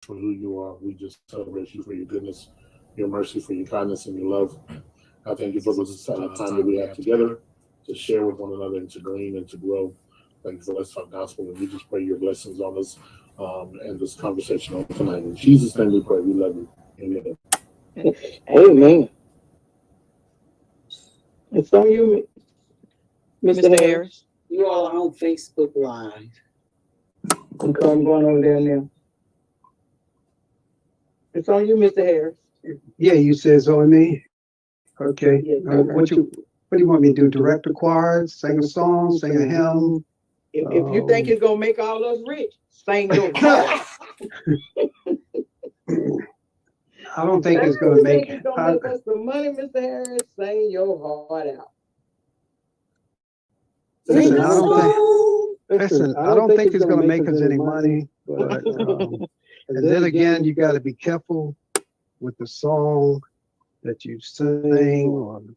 for who you are. We just celebrate you for your goodness, your mercy, for your kindness, and your love. I thank you for this time that we have together to share with one another and to glean and to grow. Thank you for Let's Talk Gospel. And we just pray your blessings on us and this conversation on tonight. In Jesus' name we pray. We love you. Amen. Amen. It's on you, Mr. Harris. You all are on Facebook Live. Okay, I'm going over there now. It's on you, Mr. Harris. Yeah, you said it's on me. Okay. Yeah, What do you want me to do? Direct the choir, sing a song, sing a hymn? If you think it's gonna make all us rich, sing your heart out. I don't think it's going to make. It's gonna make us some money, Mr. Harris. Sing your heart out. Listen, I don't think it's going to make us any money. But and then again, you got to be careful with the song that you sing, or the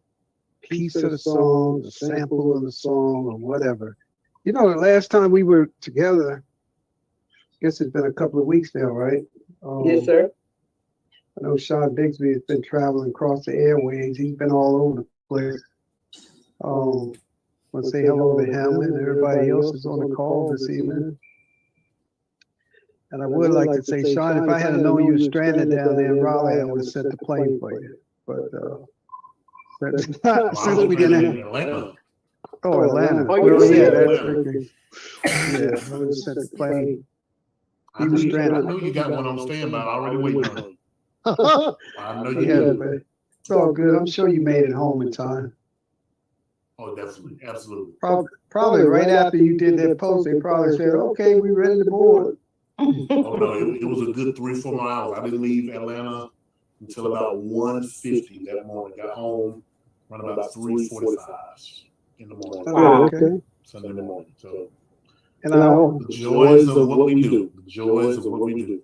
piece of the song, the sample of the song, or whatever. You know, the last time we were together, I guess it's been a couple of weeks now, right? Yes, sir. I know Sean Bigsby has been traveling across the airways. He's been all over the place. Want to say hello to him and everybody else is on the call this evening. And I would like to say, Sean, if I had known you were stranded down there in Raleigh, I would have sent the plane for you. But since we didn't have Atlanta. Atlanta. Oh, Well, yeah, that's okay. Yeah, I would have sent the plane. I know you got one on standby. I already waiting on you. I know you Yeah, do. but it's all good. I'm sure you made it home in time. Oh, definitely. Absolutely. Probably right after you did that post, they probably said, okay, we ready to board. Oh, no, it was a good 3-4 miles. I didn't leave Atlanta until about 1:50 that morning. Got home around about 3:45 in the morning. Oh, okay. Sunday morning. So, And I hope, the joys of what we do. The joys of what we do.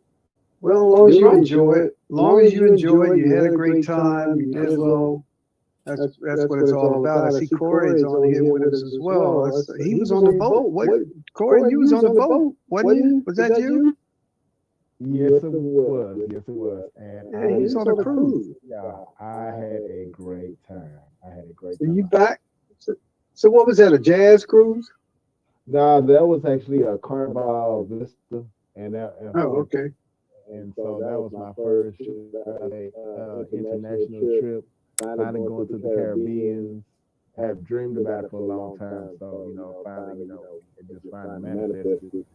well, as long as you enjoy it, you had a great time, you did well. That's what it's all about. I see Corey's on here with us as well. He was on the boat. What, Corey? You was on the boat, wasn't you? Was that you? Yes, it was. Yes, it was. And Yeah, he was on the cruise. yeah, I had a great time. So you back? So what was that? A jazz cruise? Nah, that was actually a Carnival Vista, and Oh, okay. and so that was my first international trip. Finally going to the Caribbean. I have dreamed about it for a long time. So finally, it just finally manifested.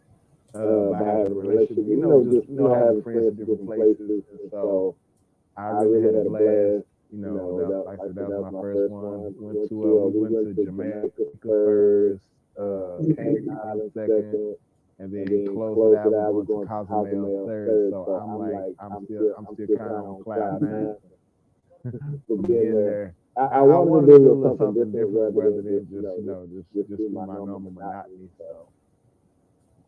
By having a relationship, just having friends in different places. And so I really had a blast. Like I said, that was my first one. We went to Jamaica first, Cayman Island second, and then closed it out. We went to Cozumel third. So I'm still kind of on cloud nine for being there. I wanted to do a little something different rather than just do my normal monotony. So.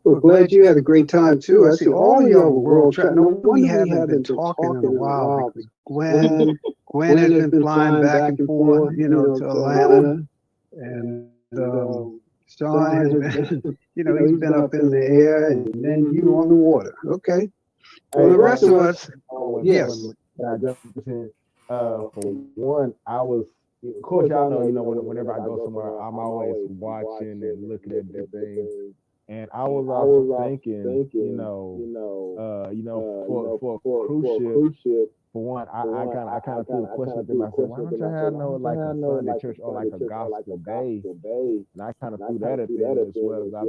Well, glad you had a great time too. I see all of y'all were world traveling. No wonder we haven't been talking in a while because Gwen has been flying back and forth, to Atlanta, and Sean has been, he's been up in the air, and then you on the water. Okay. Well, the rest of us, yes. For one, I was, of course, y'all know, whenever I go somewhere, I'm always watching and looking at the things. And I was also thinking, for a cruise ship, for one, I kind of threw a question at them. I said, why don't you have like a Sunday church or like a gospel day? And I kind of threw that at them as well as I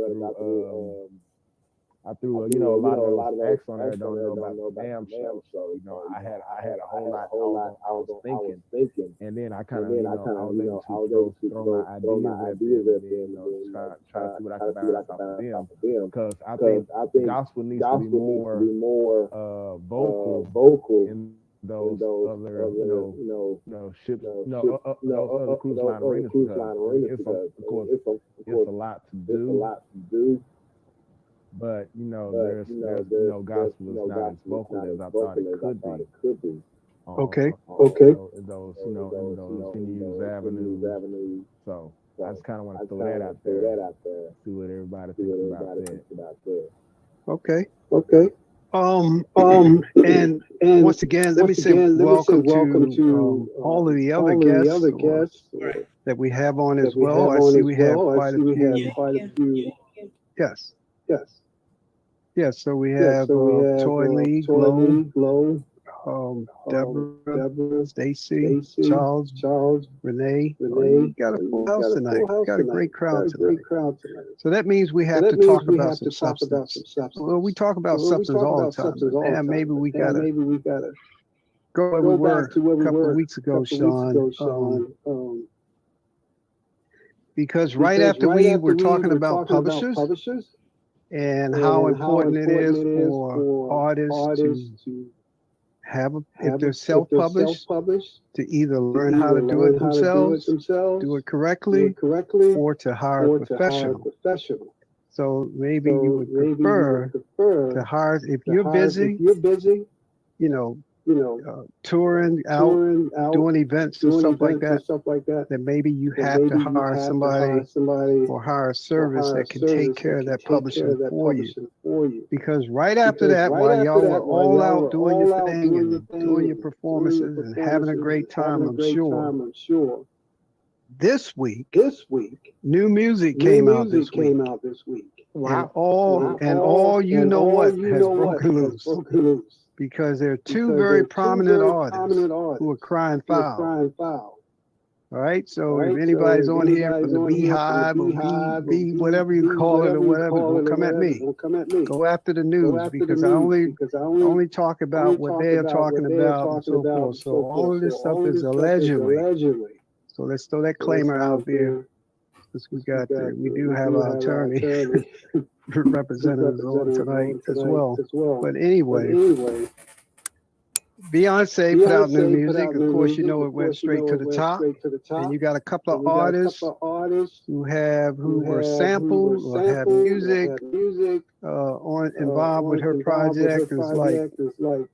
threw a lot of those acts on there don't know about the damn show. So I had a whole lot I was thinking, and then I kind of I was able to throw my ideas at them, and then try to see what I could bounce off of them, because I think gospel needs to be more vocal in those other ships, those other cruise line arenas, because of course it's a lot to do. But there's gospel is not as vocal as I thought it could be. Okay. In those venues, avenues. So I just kind of want to throw that out there. See what everybody thinks about that. Okay. And once again, let me say welcome to all of the other guests that we have on as well. I see we have quite a few. Yes. Yes, so we have Toy Lee, Glow, Deborah, Stacy, Charles, Renee. You got a full house tonight. Got a great crowd tonight. So that means we have to talk about some substance. Well, we talk about substance all the time. And maybe we gotta go where we were a couple of weeks ago, Sean. Because right after we were talking about publishers and how important it is for artists to have, if they're self-published, to either learn how to do it themselves, do it correctly, or to hire a professional. So maybe you would prefer to hire, if you're busy, touring out, doing events and stuff like that, then maybe you have to hire somebody or hire a service that can take care of that publishing for you. Because right after that, while y'all were all out doing your thing and doing your performances and having a great time, I'm sure. This week, new music came out this week. Wow. And all you know what has broken loose. Because there are two very prominent artists who are crying foul. All right, so if anybody's on here from the Beehive or B, whatever you call it or whatever, don't come at me. Go after the news, because I only talk about what they are talking about and so forth. So all of this stuff is allegedly. So let's throw that claimer out there. Because we do have our attorney representatives on tonight as well. But anyway, Beyonce put out new music. Of course, you know it went straight to the top. And you got a couple of artists who were sampled or have music involved with her project. It's like,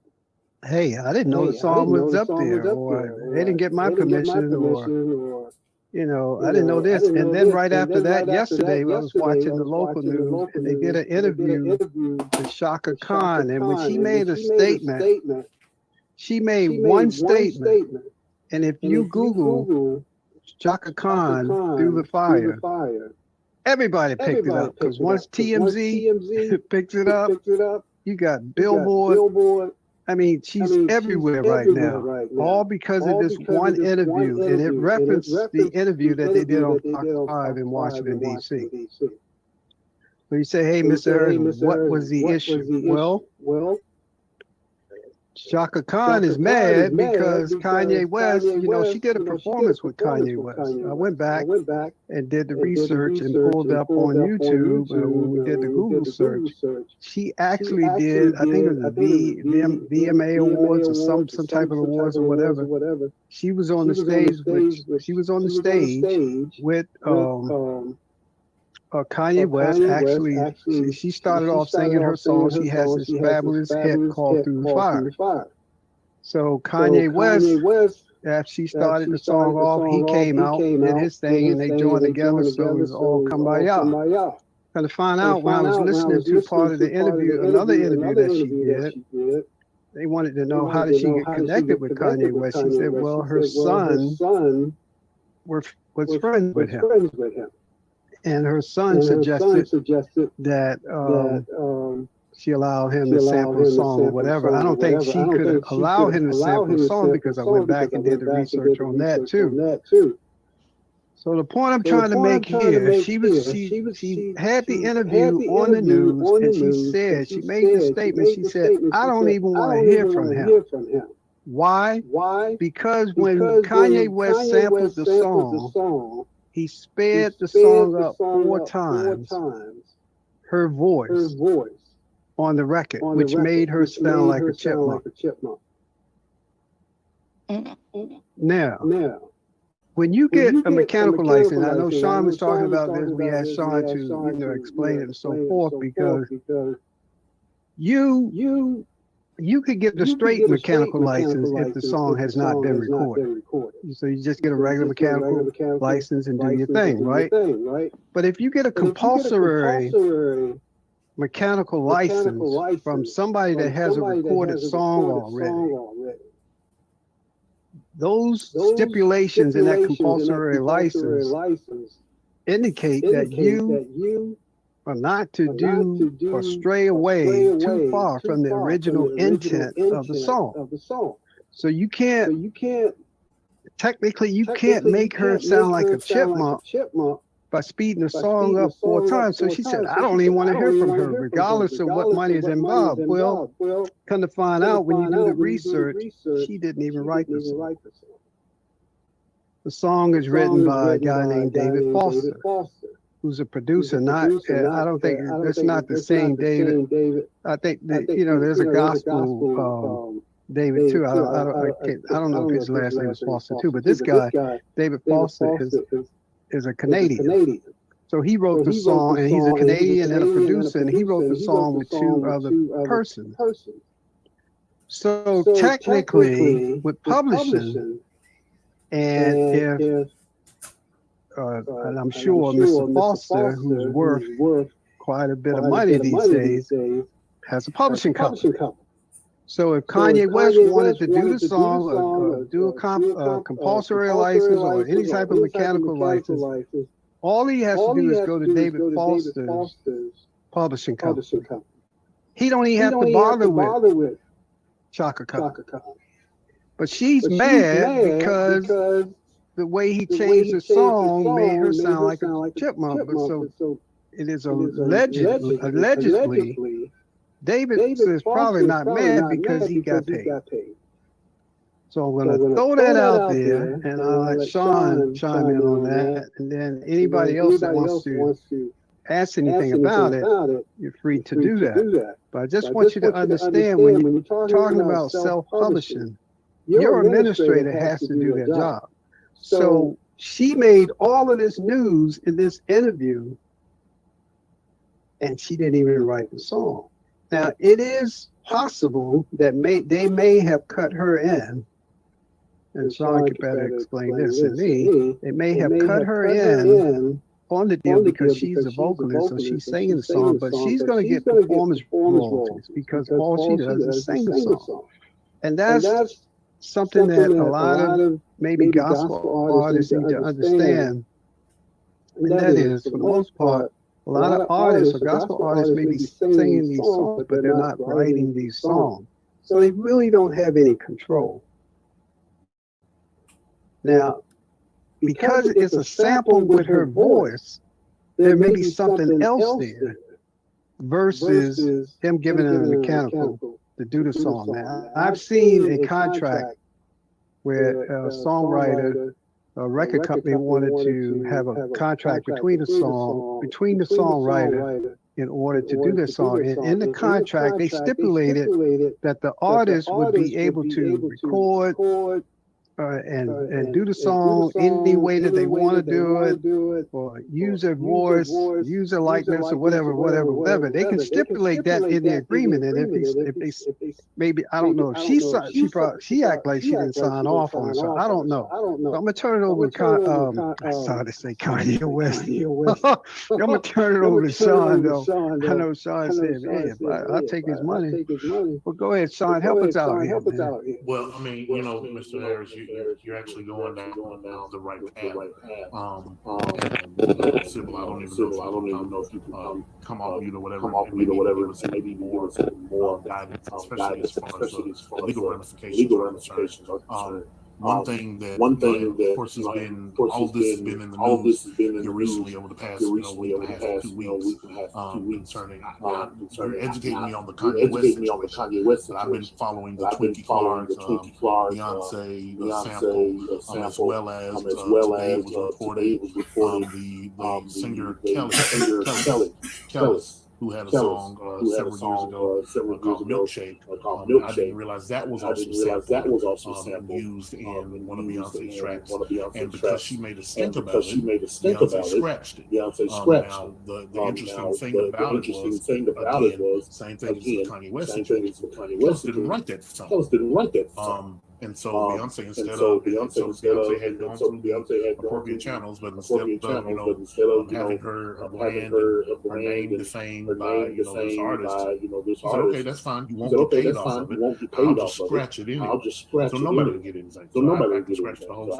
hey, I didn't know the song was up there, or they didn't get my permission, or I didn't know this. And then right after that, yesterday, I was watching the local news, and they did an interview with Shaka Khan. And when she made a statement, she made one statement. And if you Google Shaka Khan through the fire, everybody picked it up. Because once TMZ picks it up, you got Billboard. I mean, she's everywhere right now, all because of this one interview, and it referenced the interview that they did on Fox 5 in Washington, D.C. So you say, hey, Mr. Harris, what was the issue? Well, Shaka Khan is mad because Kanye West, she did a performance with Kanye West. I went back and did the research and pulled up on YouTube when we did the Google search. She actually did, I think it was the VMA Awards or some type of awards or whatever. She was on the stage with Kanye West. Actually, she started off singing her song. She has this fabulous hit called Through the Fire. So Kanye West, after she started the song off, he came out, did his thing, and they joined together. So it was all kumbaya. Kind of find out when I was listening to part of the interview, another interview that she did, they wanted to know how did she get connected with Kanye West. She said, well, her son was friends with him. And her son suggested that she allow him to sample a song or whatever. I don't think she could allow him to sample a song, because I went back and did the research on that too. So the point I'm trying to make here, she had the interview on the news, and she made the statement. She said, I don't even want to hear from him. Why? Because when Kanye West sampled the song, he sped the song up 4 times, her voice on the record, which made her sound like a chipmunk. Now, when you get a mechanical license, I know Sean was talking about this, we asked Sean to explain it and so forth, because you could get the straight mechanical license if the song has not been recorded. So you just get a regular mechanical license and do your thing, right? But if you get a compulsory mechanical license from somebody that has a recorded song already, those stipulations in that compulsory license indicate that you are not to do or stray away too far from the original intent of the song. So you can't, technically, you can't make her sound like a chipmunk by speeding the song up 4 times. So she said, I don't even want to hear from her, regardless of what money is involved. Well, come to find out, when you do the research, she didn't even write the song. The song is written by a guy named David Foster, who's a producer. I don't think it's not the same David. I think that, there's a gospel David too. I don't know if his last name is Foster too, but this guy, David Foster, is a Canadian. So he wrote the song, and he's a Canadian and a producer, and he wrote the song with 2 other persons. So technically, with publishing, and if and I'm sure Mr. Foster, who's worth quite a bit of money these days, has a publishing company. So if Kanye West wanted to do the song, or do a compulsory license or any type of mechanical license, all he has to do is go to David Foster's publishing company. He don't even have to bother with Chaka Khan. But she's mad because the way he changed the song made her sound like a chipmunk. But so it is allegedly, David is probably not mad because he got paid. So I'm going to throw that out there, and I'll let Sean chime in on that. And then anybody else that wants to ask anything about it, you're free to do that. But I just want you to understand, when you're talking about self-publishing, your administrator has to do their job. So she made all of this news in this interview, and she didn't even write the song. Now, it is possible that they may have cut her in, and Sean could better explain this than me. They may have cut her in on the deal because she's a vocalist, so she's singing the song, but she's going to get performance royalties because all she does is sing the song. And that's something that a lot of maybe gospel artists need to understand. And that is, for the most part, a lot of artists or gospel artists may be singing these songs, but they're not writing these songs. So they really don't have any control. Now, because it's a sample with her voice, there may be something else there versus him giving her a mechanical to do the song. Now, I've seen a contract where a songwriter, a record company wanted to have a contract between the songwriter in order to do this song. And in the contract, they stipulated that the artist would be able to record and do the song any way that they want to do it, or use their voice, use their likeness, or whatever. They can stipulate that in the agreement. And if they maybe, I don't know if she act like she didn't sign off on it, so I don't know. So I'm gonna turn it over to I started to say Kanye West. I'm gonna turn it over to Sean though. I know Sean said, "Hey, I'll take his money." Well, go ahead, Sean, help us out here. Well, I mean, Mr. Harris, you're actually going down the right path. Sybil, I don't even know if you can come off mute or whatever. Maybe more guidance, especially as far as legal ramifications are concerned. One thing that, of course, has been, all this has been in the news here recently over the past, week and a half, 2 weeks, concerning, you're educating me on the Kanye West situation, but I've been following the Twinkie Clark's, Beyonce sample, as well as today was reported the singer Kelly, who had a song several years ago called Milkshake. I didn't realize that was also used in one of Beyonce's tracks. And because she made a stink about it, Beyonce scratched it. Now, the interesting thing about it was, same thing as the Kanye West situation, Kelly didn't write that song. And so Beyonce, instead of Beyonce had gone through the appropriate channels, but instead of having her brand and her name defamed by this artist, she said, okay, that's fine. You won't get paid off of it. I'll just scratch it anyway. So nobody will get anything. So I can scratch the whole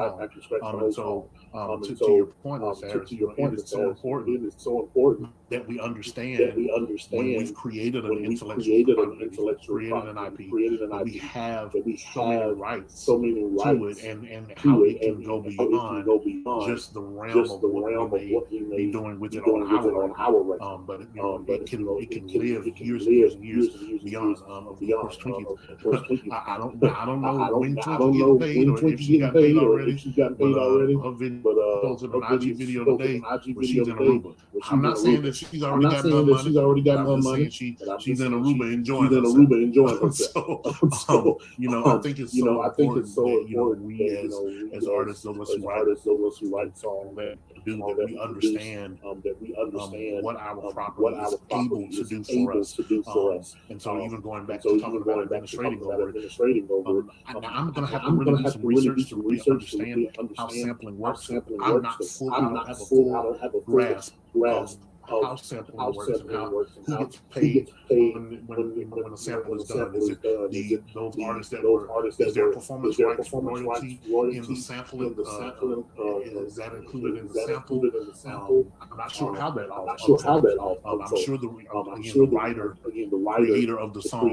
song. And so to your point, Ms. Harris, it is so important that we understand when we've created an intellectual property, created an IP, we have so many rights to it, and how it can go beyond just the realm of what we may be doing with it on our record. But it can live years and years and years beyond. Of course, Twinkie. I don't know when Twinkie getting paid or if she got paid already. But her video posted an IG video today where she's in Aruba. I'm not saying that she's already got enough money. I'm just saying she's in Aruba enjoying herself. So I think it's so important that we as artists, those of us who write songs, that we understand what our property is able to do for us. And so even going back to talking about administrating over it, I'm going to have to really do some research to really understand how sampling works. I don't have a full grasp of how sampling works and who gets paid when a sample is done. Is it those artists that is there performance rights royalty in the sampling? Is that included in the sample? I'm not sure how that all I'm sure the writer, creator of the song,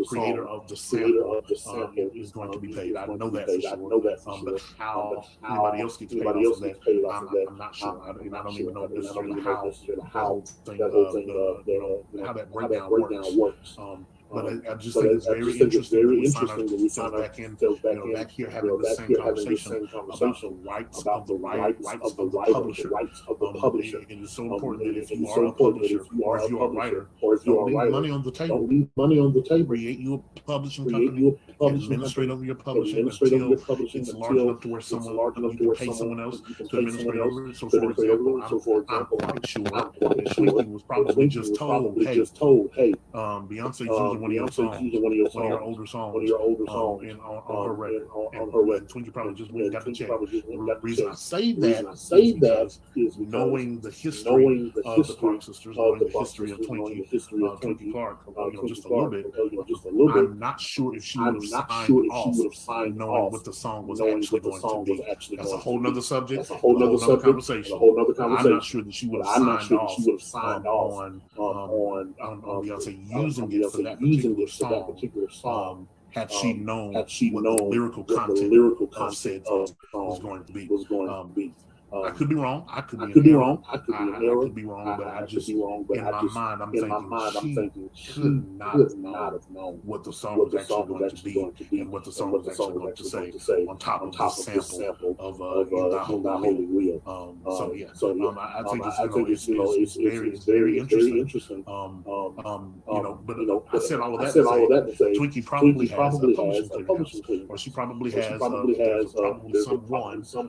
creator of the sample is going to be paid. I know that for sure. But how anybody else gets paid off of that, I'm not sure. I don't even know necessarily how that breakdown works. But I just think it's very interesting that we find ourselves back here having the same conversation about the rights of the publisher. It is so important that if you are a publisher or if you are a writer, don't leave money on the table. Create you a publishing company, administrate over your publishing until it's large enough to where you can pay someone else to administrate over it. So, for example, I'm quite sure that Twinkie was probably just told, hey, Beyonce's using one of your older songs on her record. And Twinkie probably just went and got the check. The reason I say that is knowing the history of the Clark sisters, knowing the history of Twinkie Clark, just a little bit. I'm not sure if she would have signed off knowing what the song was actually going to be. That's a whole nother subject, a whole nother conversation. I'm not sure that she would have signed off on Beyonce using it for that particular song, had she known what the lyrical content of said song was going to be. I could be wrong. I could be wrong. I could be wrong, but I just, in my mind, I'm thinking she could not have known what the song was actually going to be and what the song was actually going to say on top of the sample of In Thy Holy Wheel. I think it's very interesting. But I said all of that to say Twinkie probably has a publishing clearinghouse, or she probably has someone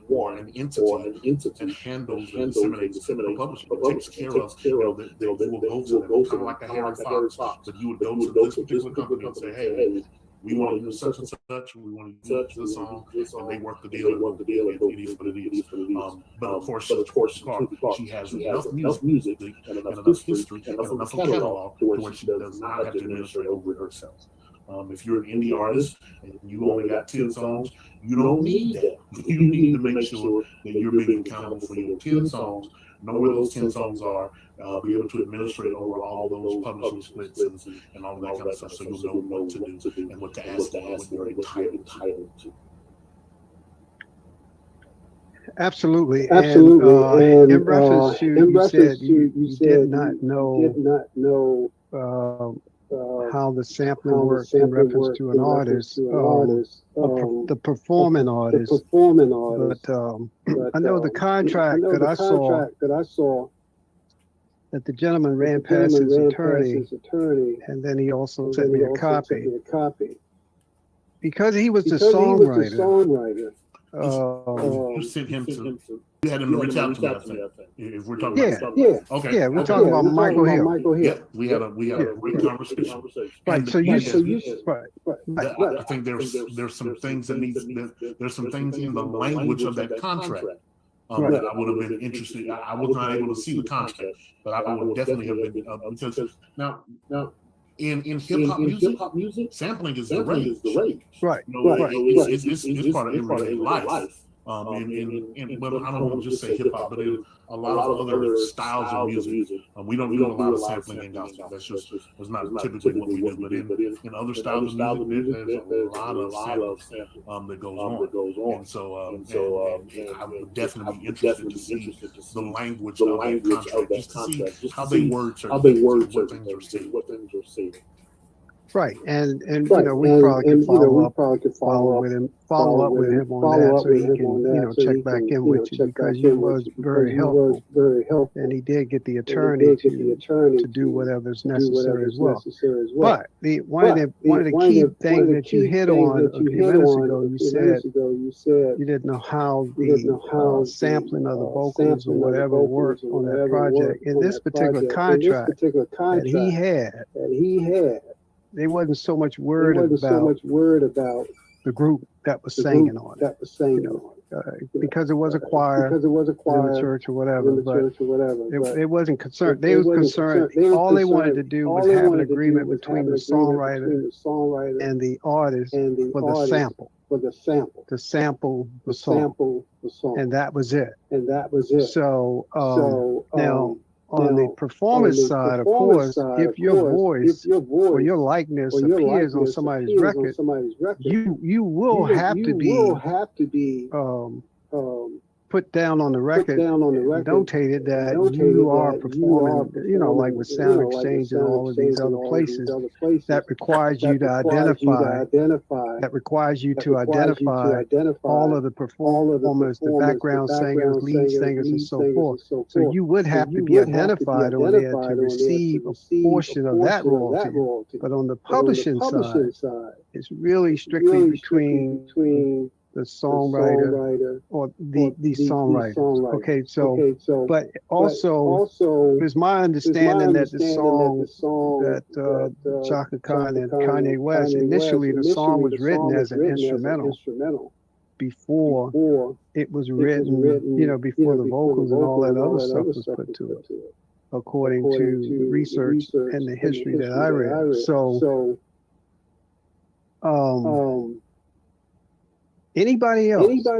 or an entity that handles and disseminates the publishing. It takes care of that you will go to them, kind of like a hairy fox, but you would go to this particular company and say, hey, we want to use such and such, we want to use this song, and they work the deal, and it is what it is. But of course, she has enough music and enough history and enough catalog to where she does not have to administrate over it herself. If you're an indie artist and you only got 10 songs, you don't need that. You need to make sure that you're being accountable for your 10 songs, know where those 10 songs are, be able to administrate over all of those publishing splits and all of that kind of stuff, so you'll know what to do and what to ask for and what you're entitled to. Absolutely. And in reference to, you said you did not know how the sampling works in reference to an artist, the performing artist. But I know the contract that I saw that the gentleman ran past his attorney, and then he also sent me a copy. Because he was the songwriter, You sent him to. You had him to reach out to me. I think. If we're talking Yeah, about okay, yeah, we're okay. talking about Michael Hill. Yeah, we had a great conversation. Right. And So you, yes, right. I think there's some things there's some things in the language of that contract Right. that I would have been interested. I was not able to see the contract, but I would definitely have been because now in hip hop music, sampling is the rage. Right. You know, Right. it's part of everyday life. But I don't want to just say hip hop, but in a lot of other styles of music, we don't do a lot of sampling in gospel. That's not typically what we do. But in other styles of music, there's a lot of sampling that goes on. And so, and I would definitely be interested to see the language of that contract, just to see how they word certain things and what things are said. Right. And you know, we probably could follow up with him on that so he can, check back in with you because you was very helpful. And he did get the attorney to do whatever's necessary as well. But one of the key things that you hit on a few minutes ago, you said you didn't know how the sampling of the vocals or whatever worked on that project. In this particular contract that he had, they wasn't so much worried about the group that was singing on it, because it was a choir in the church or whatever, but it wasn't concerned. They was concerned. All they wanted to do was have an agreement between the songwriter and the artist for the sample, to sample the song, and that was it. So now, on the performance side, of course, if your voice or your likeness appears on somebody's record, you will have to be put down on the record, notated that you are performing, like with Sound Exchange and all of these other places, that requires you to identify all of the performers, the background singers, lead singers, and so forth. So you would have to be identified on there to receive a portion of that royalty. But on the publishing side, it's really strictly between the songwriter or the songwriters. Okay, so but also it's my understanding that the song that Chaka Khan and Kanye West, initially the song was written as an instrumental before it was written, before the vocals and all that other stuff was put to it, according to the research and the history that I read. So Anybody else have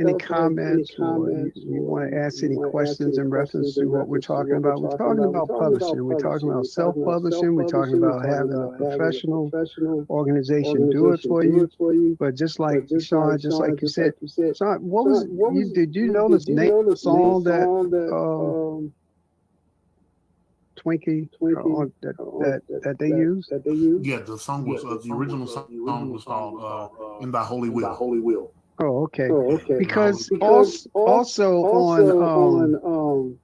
any comments, or you want to ask any questions in reference to what we're talking about? We're talking about publishing. We're talking about self-publishing. We're talking about having a professional organization do it for you. But just like Sean, just like you said, Sean, what was did you know this name song that Twinkie that they used? Yeah, the song was the original song was called "In Thy Holy Will." Oh, okay. Because also on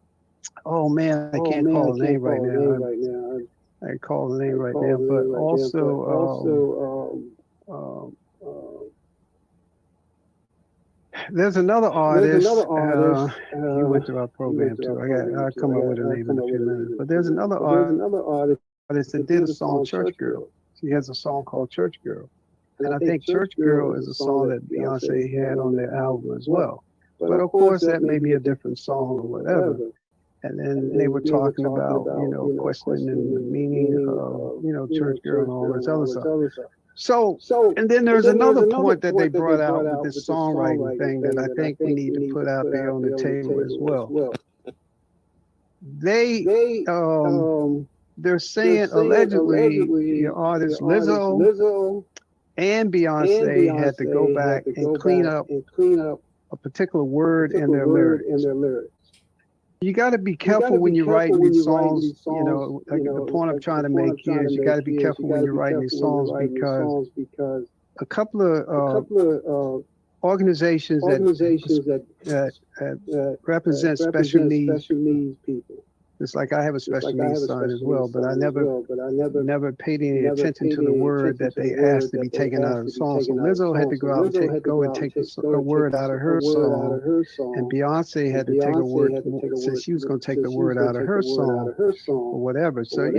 oh man, I can't call the name right now. I can't call the name right now, but also there's another artist. You went through our program too. I'll come up with a name in a few minutes. But there's another artist that did a song, Church Girl. She has a song called Church Girl, and I think Church Girl is a song that Beyonce had on their album as well. But of course, that may be a different song or whatever. And then they were talking about, questioning the meaning of, Church Girl and all this other stuff. So, and then there's another point that they brought out with this songwriting thing that I think we need to put out there on the table as well. They're saying allegedly your artist Lizzo and Beyonce had to go back and clean up a particular word in their lyrics. You got to be careful when you're writing these songs. Like the point I'm trying to make here is you got to be careful when you're writing these songs because a couple of organizations that represent special needs people It's like I have a special needs son as well, but I never paid any attention to the word that they asked to be taken out of the song. So Lizzo had to go out and take a word out of her song, and Beyonce had to take a word since she was going to take the word out of her song or whatever. So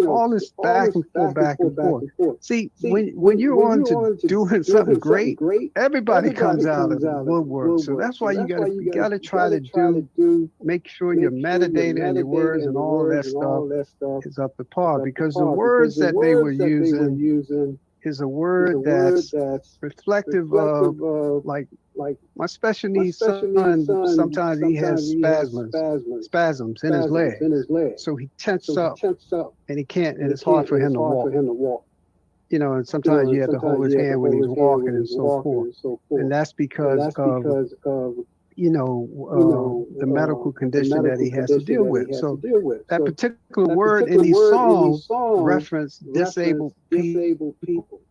all this back and forth. See, when you're on to doing something great, everybody comes out of the woodwork. So that's why you gotta try to make sure your metadata and your words and all that stuff is up to par, because the words that they were using is a word that's reflective of, like my special needs son, sometimes he has spasms in his leg. So he tenses up and he can't, and it's hard for him to walk. And sometimes you have to hold his hand when he's walking and so forth. And that's because of the medical condition that he has to deal with. So that particular word in these songs reference disabled people.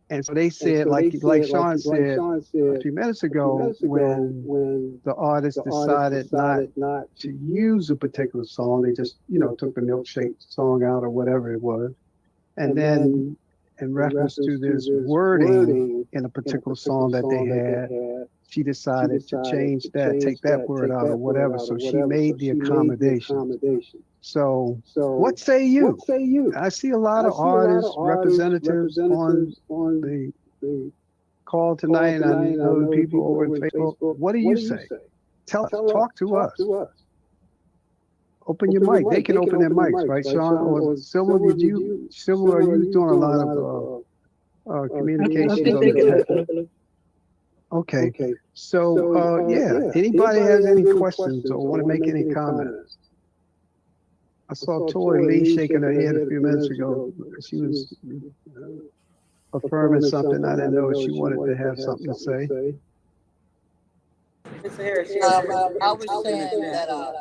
And so they said, like Sean said a few minutes ago, when the artist decided not to use a particular song, they just, took the milkshake song out or whatever it was. And then in reference to this wording in a particular song that they had, she decided to change that, take that word out or whatever. So she made the accommodation. So what say you? I see a lot of artists, representatives on the call tonight, and I know the people over in Facebook. What do you say? Talk to us. Open your mic. They can open their mics, right, Sean? Or Silver, are you doing a lot of communications on the text? Okay. So, anybody has any questions or want to make any comments? I saw Tori Lee shaking her head a few minutes ago. She was affirming something. I didn't know if she wanted to have something to say. I was saying that a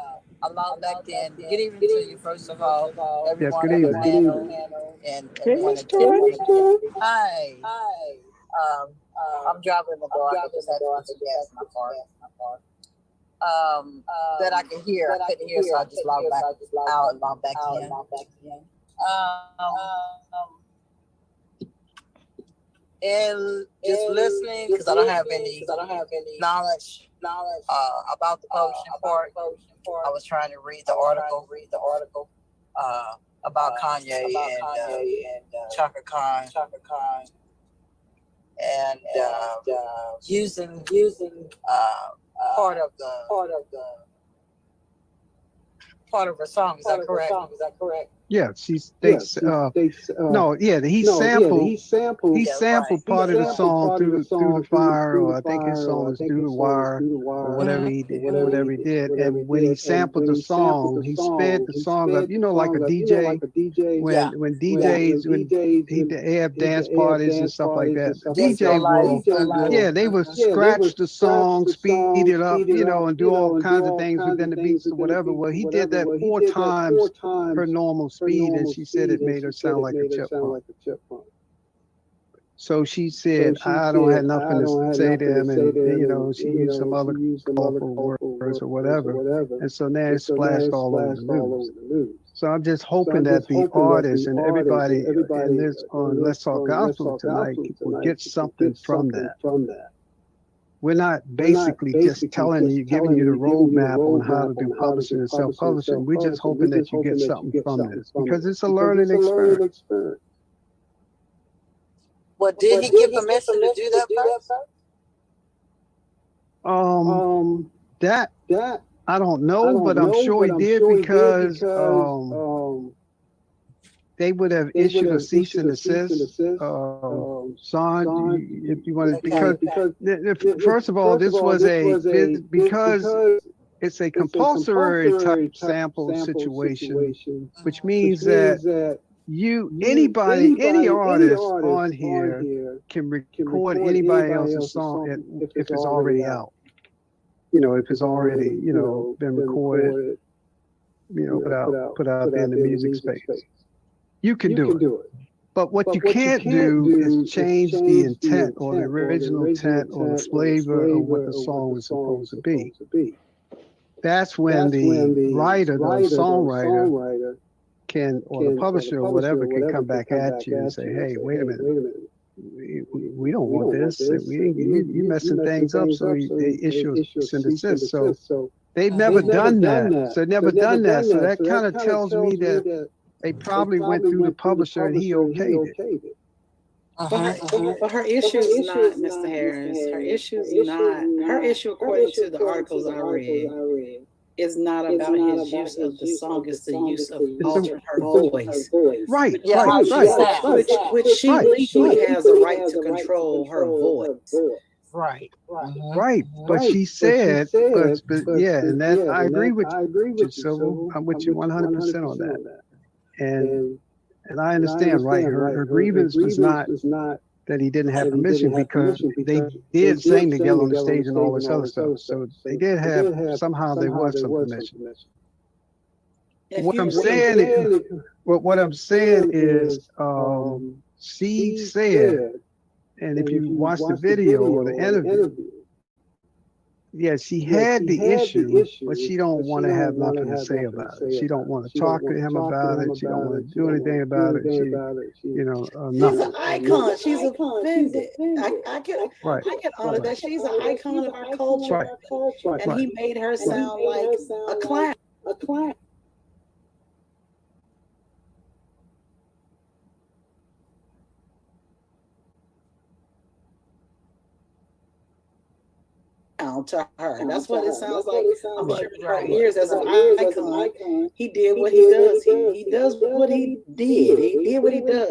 lot back then. Good evening to you, first of all. Yes, Everyone good on the evening. panel and everyone at Tiffany. Hi. I'm driving in the dark. I just had to put some gas in my car. That I could hear. I couldn't hear, so I just logged back out and logged back in. And just listening, because I don't have any knowledge about the publishing part. I was trying to read the article about Kanye and Chaka Khan. And using part of her song. Is that correct? Yeah, he sampled part of the song through the fire, or I think his song was through the wire, or whatever he did. And when he sampled the song, he sped the song up. Like a DJ, when DJs they have dance parties and stuff like that. DJ will, they would scratch the song, speed it up, and do all kinds of things within the beats or whatever. Well, he did that 4 times her normal speed, and she said it made her sound like a chipmunk. So she said, I don't have nothing to say to him, and she used some other colorful words or whatever, and so now it's splashed all over the news. So I'm just hoping that the artists and everybody in this on Let's Talk Gospel tonight will get something from that. We're not basically just telling you, giving you the roadmap on how to do publishing and self-publishing. We're just hoping that you get something from this, because it's a learning experience. Well, did he give permission to do that first? That I don't know, but I'm sure he did, because they would have issued a cease and desist. Sean, if you want to, because first of all, this was because it's a compulsory type sample situation, which means that any artist on here can record anity else's song if it's already out. If it's already, been recorded, put out there in the music space. You can do it. But what you can't do is change the intent or the original intent or the flavor of what the song was supposed to be. that's when the writer, the songwriter can, or the publisher or whatever can come back at you and say, hey, wait a minute. We don't want this. You messing things up. So they issue a cease and desist. So they've never done that. So never done that. So that kind of tells me that they probably went through the publisher and he okayed it. But her issue is not, Mr. Harris. Her issue is not. Her issue, according to the articles I read, is not about his use of the song. It's the use of altering her voice. Right. Which she legally has a right to control her voice. Right. Right. But she said, but yeah, and that I agree with you, Civil. I'm with you 100% on that. And I understand, right? Her grievance was not that he didn't have permission, because they did sing together on the stage and all this other stuff. So they did have, somehow there was some permission. What I'm saying is, she said, and if you watch the video or the interview, yeah, she had the issue, but she don't want to have nothing to say about it. She don't want to talk to him about it. She don't want to do anything about it. Nothing. She's an icon. She's offended. I can honor that. She's an icon of our culture. And he made her sound like a clown. To her. That's what it sounds like. I'm sure in her ears as an icon. He did what he does. He does what he did. He did what he does.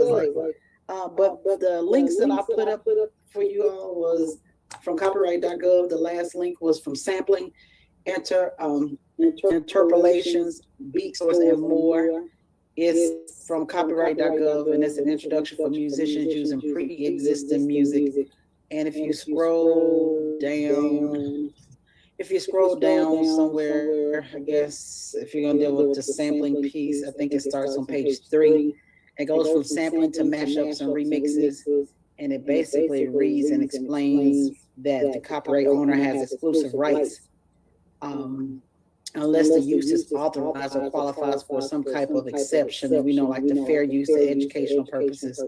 But the links that I put up for you all was from copyright.gov. The last link was from sampling, interpolations, beat source, and more. It's from copyright.gov, and it's an introduction for musicians using pre-existing music. And if you scroll down, somewhere, I guess, if you're gonna deal with the sampling piece, I think it starts on page 3. It goes from sampling to mashups and remixes, and it basically reads and explains that the copyright owner has exclusive rights, unless the use is authorized or qualifies for some type of exception. And we know, like the fair use to educational purposes.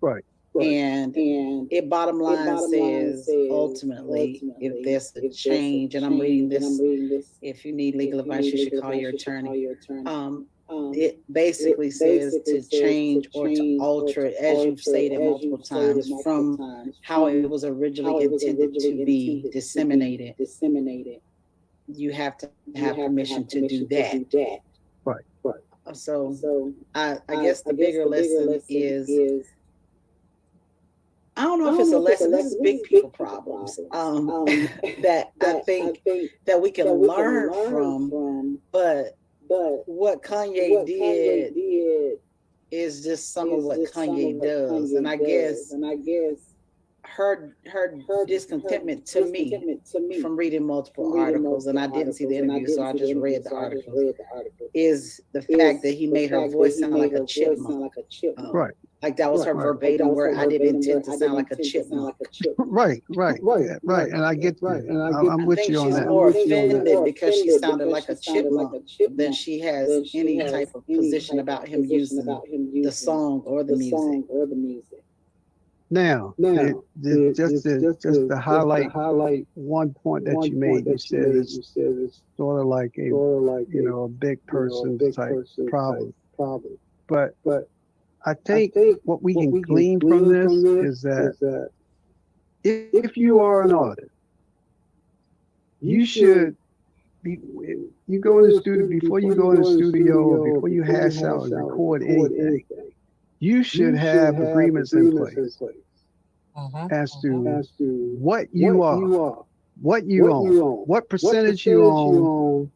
Right. And it bottom line says, ultimately, if there's a change, and I'm reading this, if you need legal advice, you should call your attorney. It basically says to change or to alter it, as you've stated multiple times, from how it was originally intended to be disseminated. You have to have permission to do that. Right. So I guess the bigger lesson is, I don't know if it's a lesson. This is big people problems that I think that we can learn from. But what Kanye did is just some of what Kanye does, and I guess her discontentment to me from reading multiple articles, and I didn't see the interview, so I just read the article, is the fact that he made her voice sound like a chipmunk. Right. Like that was her verbatim word. I didn't intend to sound like a chipmunk. Right. And I get that. And I'm with you on that. She's more offended because she sounded like a chipmunk than she has any type of position about him using the song or the music. Now, just to highlight one point that you made, you said it's sort of like a big person type problem. But I think what we can glean from this is that if you are an artist, you should be, you go in the studio, before you go in the studio or before you hash out and record anything, you should have agreements in place as to what you are, what you own, what percentage you own,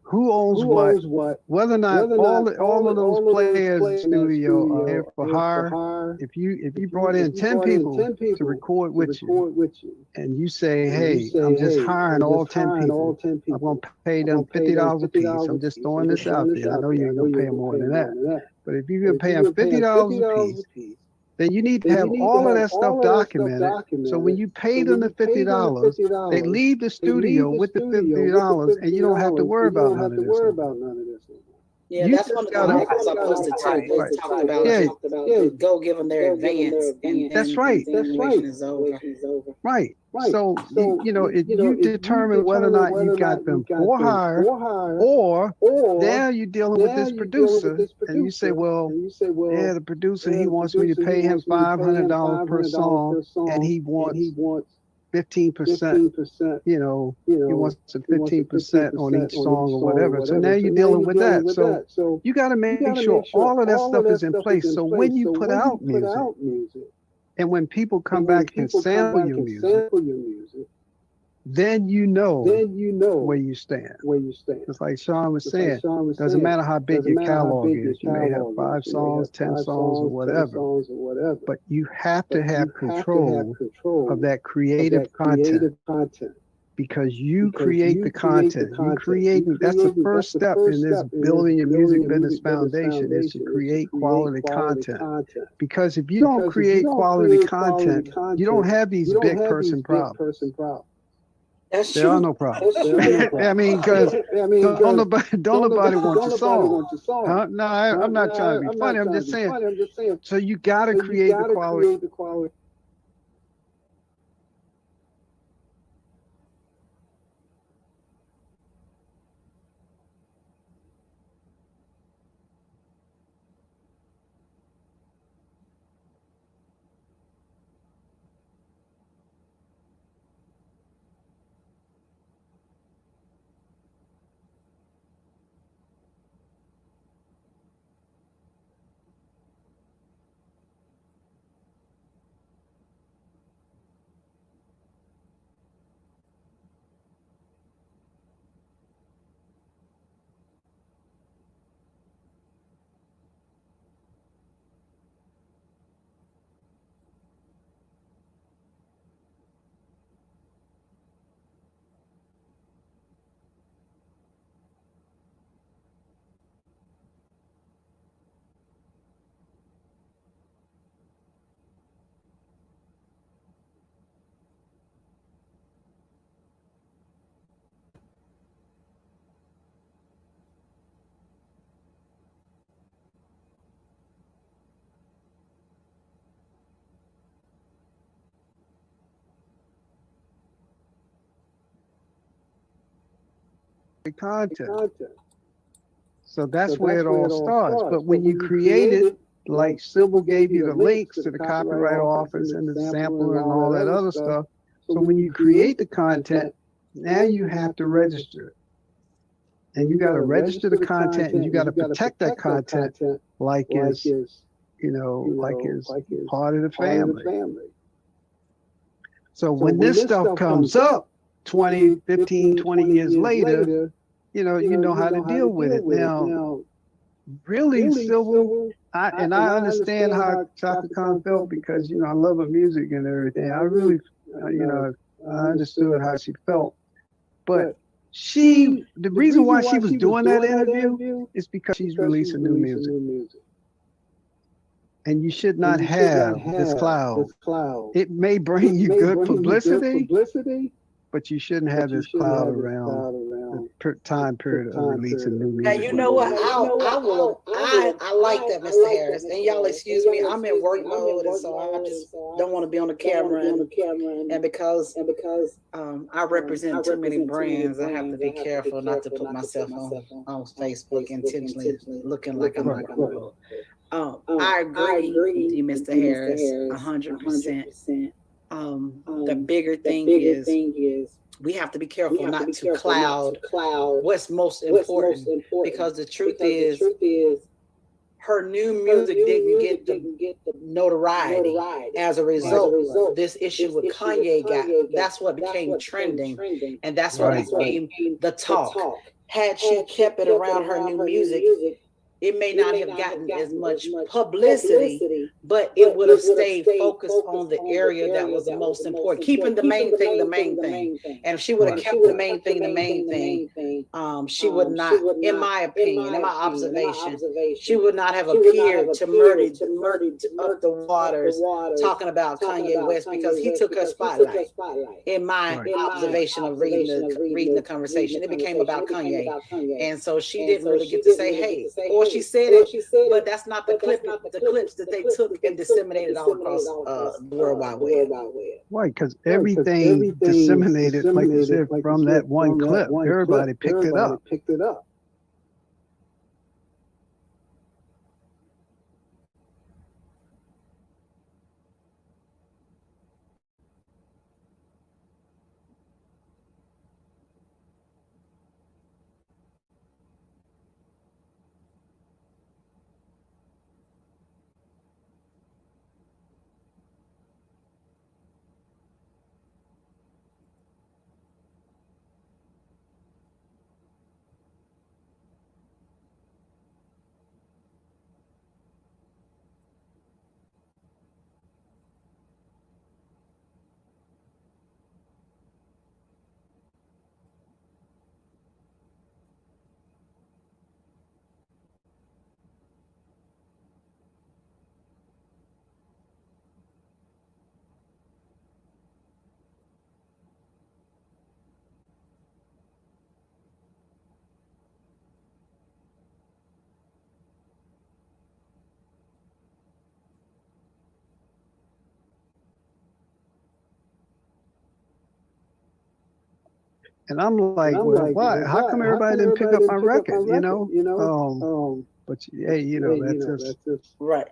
who owns what, whether or not all of those players in the studio are there for hire. If you brought in 10 people to record with you, and you say, hey, I'm just hiring all 10 people, I'm going to pay them $50 a piece. I'm just throwing this out there. I know you're going to pay them more than that. But if you're going to pay them $50 a piece, then you need to have all of that stuff documented. So when you pay them the $50, they leave the studio with the $50, and you don't have to worry about none of this. Yeah, You that's just one of the gotta- articles I posted too. Right, They right. talked about Yeah. go give them their advance. And That's right. The situation is over. Right. So you know, you determine whether or not you got them for hire, or now you're dealing with this producer, and you say, well, yeah, the producer, he wants me to pay him $500 per song, and he wants 15%, you know, he wants a 15% on each song or whatever. So now you're dealing with that. So you got to make sure all of that stuff is in place. So when you put out music, and when people come back and sample your music, then you know where you stand. It's like Sean was saying, doesn't matter how big your catalog is. You may have 5 songs, 10 songs, or whatever. But you have to have control of that creative content, because you create the content. You create, that's the first step in this building your music business foundation, is to create quality content. Because if you don't create quality content, you don't have these big person problems. That's There are true. no problems. I mean, because don't nobody want your song. Huh? No, I'm not trying to be funny. I'm just saying. So you got to create the quality. Content. So that's where it all starts. But when you create it, like Sybil gave you the links to the copyright office and the sampler and all that other stuff. So when you create the content, now you have to register it. And you got to register the content, and you got to protect that content like it's, you know, like it's part of the family. So when this stuff comes up 20, 15, 20 years later, you know how to deal with it. Now, really, Sybil, I understand how Chaka Khan felt, because, you know, I love her music and everything. I really, you know, I understood how she felt. But the reason why she was doing that interview is because she's releasing new music. And you should not have this cloud. It may bring you good publicity, but you shouldn't have this cloud around the time period of releasing new music. Now, you know what? I like that, Mr. Harris. And y'all excuse me, I'm in work mode, and so I just don't want to be on the camera. And because I represent too many brands, I have to be careful not to put myself on Facebook intentionally looking like I'm not going to. I agree with you, Mr. Harris, 100%. The bigger thing is we have to be careful not to cloud what's most important, because the truth is her new music didn't get the notoriety. As a result, this issue with Kanye that's what became trending, and that's what became the talk. Had she kept it around her new music, it may not have gotten as much publicity, but it would have stayed focused on the area that was the most important, keeping the main thing the main thing. And if she would have kept the main thing the main thing, she would not, in my opinion, in my observation, she would not have appeared to murder up the waters talking about Kanye West, because he took her spotlight. In my observation of reading the conversation, it became about Kanye, and so she didn't really get to say hey, or she said it, but that's not the clips that they took and disseminated all across the World Wide Web. Right, because everything disseminated, like you said, from that one clip, everybody picked it up. And I'm like, well, why? How come everybody didn't pick up my record? But hey, that's just Right.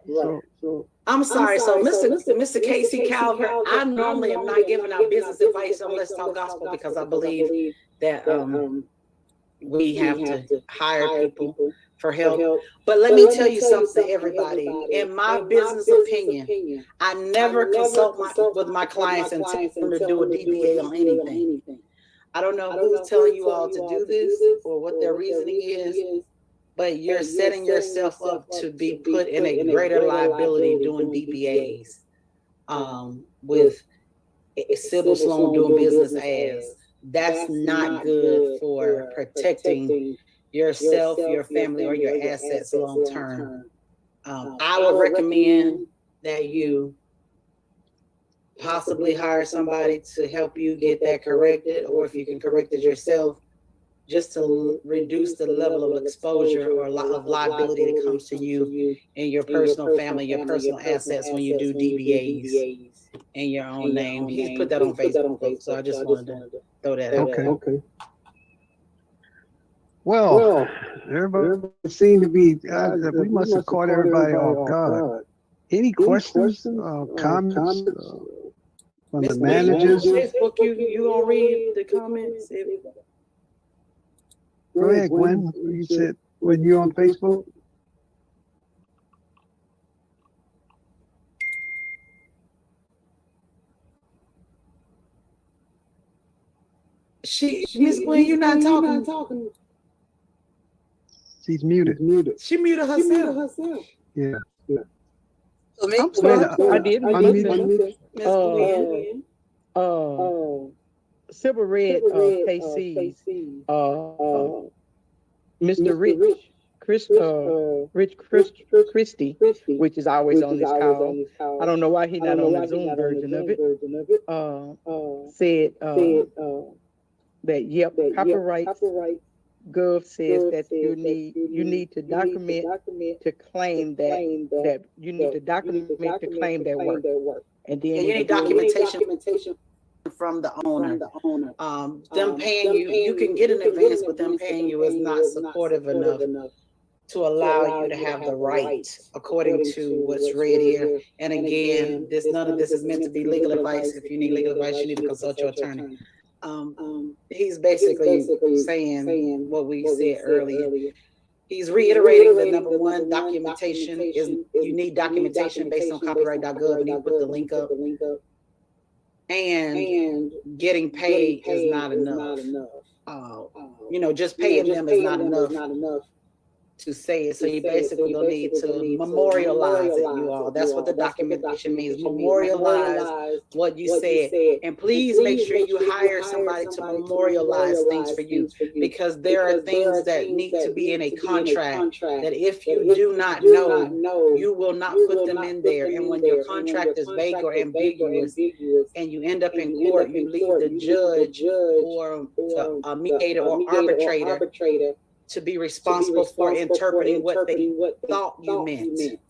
so. I'm sorry. So, Mr. Casey Calvert, I normally am not giving out business advice on Let's Talk Gospel, because I believe that we have to hire people for help. But let me tell you something, everybody. In my business opinion, I never consult with my clients and tell them to do a DBA on anything. I don't know who's telling you all to do this or what their reasoning is, but you're setting yourself up to be put in a greater liability doing DBAs with Sybil Sloan doing business as. That's not good for protecting yourself, your family, or your assets long term. I would recommend that you possibly hire somebody to help you get that corrected, or if you can correct it yourself, just to reduce the level of exposure or of liability that comes to you and your personal family, your personal assets when you do DBAs in your own name. He's put that on Facebook, so I just wanted to throw that out. Okay. Well, everybody seemed to be, we must have caught everybody off guard. Any questions, comments from the managers? Facebook, you gonna read the comments? Go ahead, Gwen. You said when you're on Facebook. Miss Gwen, you're not talking. She's muted. She muted herself. Yeah. I'm sorry. I did. Miss Gwen. Sybil read KC's Mr. Rich Christie, which is always on this call. I don't know why he's not on the Zoom version of it. Said that copyright Gov says that you need to document to claim that you need to document to claim that work. And then you need documentation from the owner. Them paying you can get an advance, but them paying you is not supportive enough to allow you to have the right, according to what's read here. And again, none of this is meant to be legal advice. If you need legal advice, you need to consult your attorney. He's basically saying what we said earlier. He's reiterating the number one, documentation is you need documentation based on copyright.gov, and he put the link up. And getting paid is not enough. Just paying them is not enough to say it. So you basically will need to memorialize it, you all. That's what the documentation means. Memorialize what you said. And please make sure you hire somebody to memorialize things for you, because there are things that need to be in a contract that if you do not know, you will not put them in there. And when your contract is vague or ambiguous and you end up in court, you leave the judge or a mediator or arbitrator to be responsible for interpreting what they thought you meant.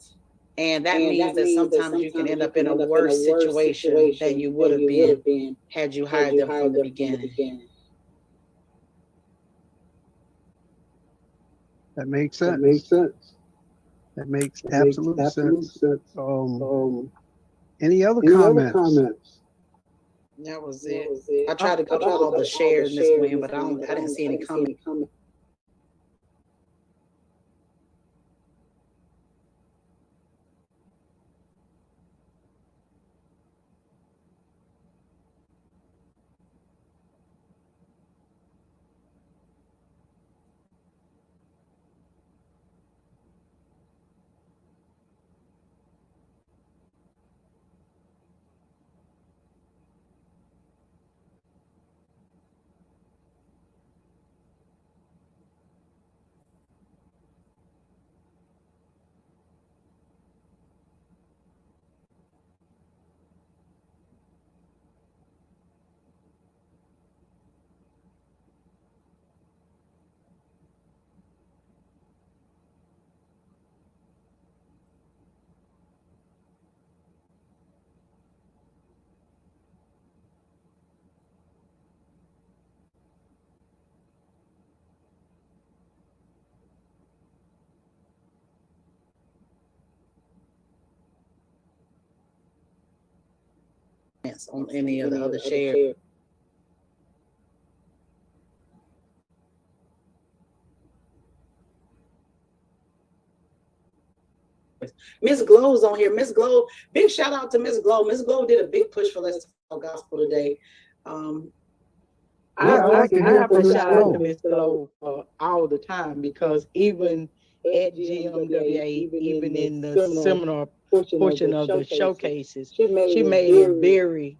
And that means that sometimes you can end up in a worse situation than you would have been had you hired them from the beginning. That makes sense. That makes absolute sense. Any other comments? That was it. I tried to go to all the shares, Miss Gwen, but I didn't see any comments. On any of the other shares. Miss Glow's on here. Miss Glow, big shout out to Miss Glow. Miss Glow did a big push for Let's Talk Gospel today. I have to shout out to Miss Glow all the time, because even at GMWA, even in the seminar portion of the showcases, she made it very,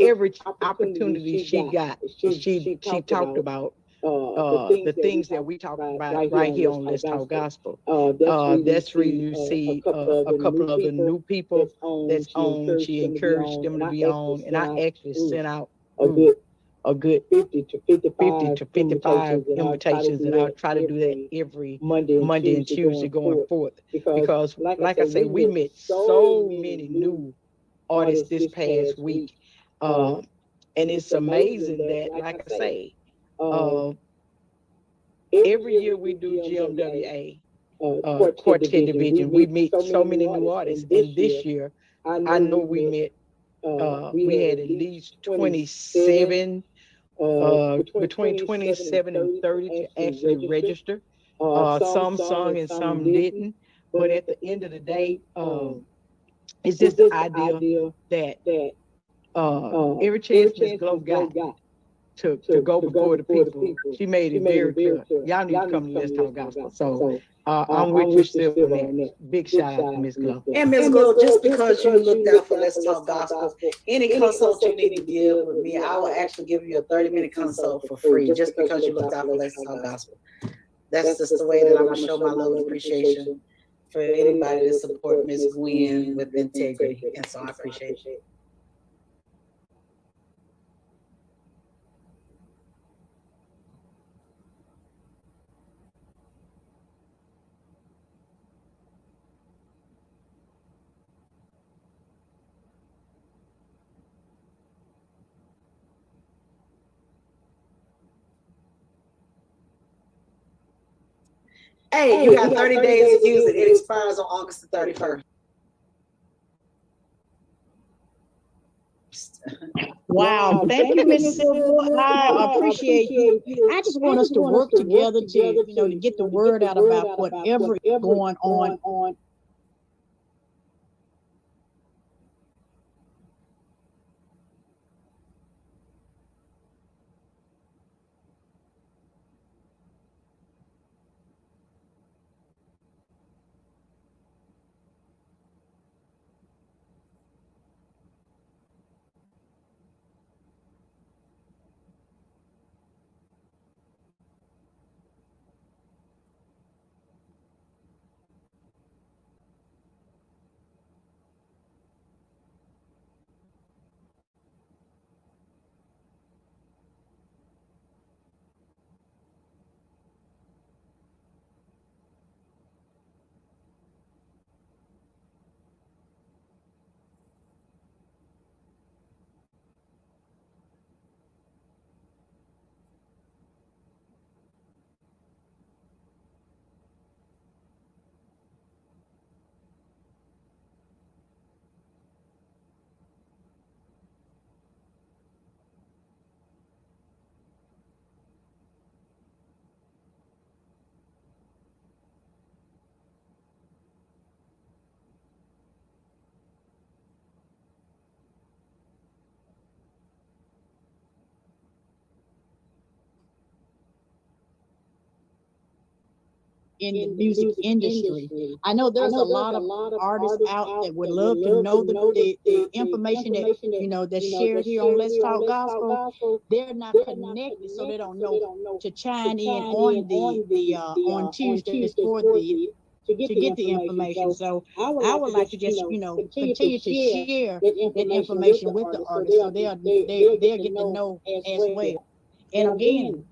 every opportunity she got, she talked about the things that we talked about right here on Let's Talk Gospel. That's where you see a couple of the new people that's on. She encouraged them to be on, and I actually sent out a good 50 to 55 invitations, and I'll try to do that every Monday and Tuesday going forth. Because like I say, we met so many new artists this past week. And it's amazing that, like I say, every year we do GMWA Quartet Division, we meet so many new artists. And this year, I know we met, we had at least 27, between 27 and 30 to actually register. Some sung and some didn't. But at the end of the day, it's just the idea that every chance Miss Glow got to go before the people, she made it very clear. Y'all need to come to Let's Talk Gospel. So I'm with you still on that. Big shout out to Miss Glow. And Miss Glow, just because you looked out for Let's Talk Gospel, any consult you need to give with me, I will actually give you a 30-minute consult for free, just because you looked out for Let's Talk Gospel. That's just the way that I'm going to show my love and appreciation for anybody to support Miss Gwen with integrity. And so I appreciate it. Hey, you got 30 days to use it. It expires on August the 31st. Wow, thank you, Miss Silver. I appreciate you. I just want us to work together to get the word out about whatever is going on. in the music industry. I know there's a lot of artists out that would love to know the information that that's shared here on Let's Talk Gospel. They're not connected, so they don't know to chime in on the on Tuesdays for the to get the information. So I would like to just continue to share that information with the artists so they'll get to know as well. And again,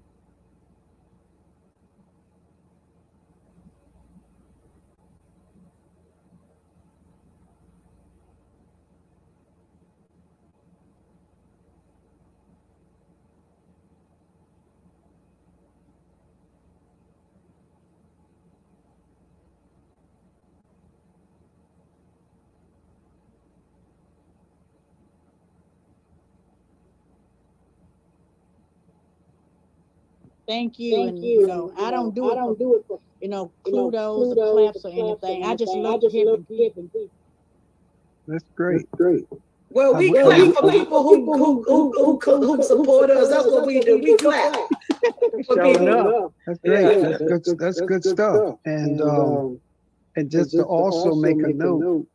thank you. And I don't do it for kudos or claps or anything. I just love hearing people. That's great. Well, we clap for people who support us. That's what we do. We clap for people. That's great. That's good stuff. And just to also make a note,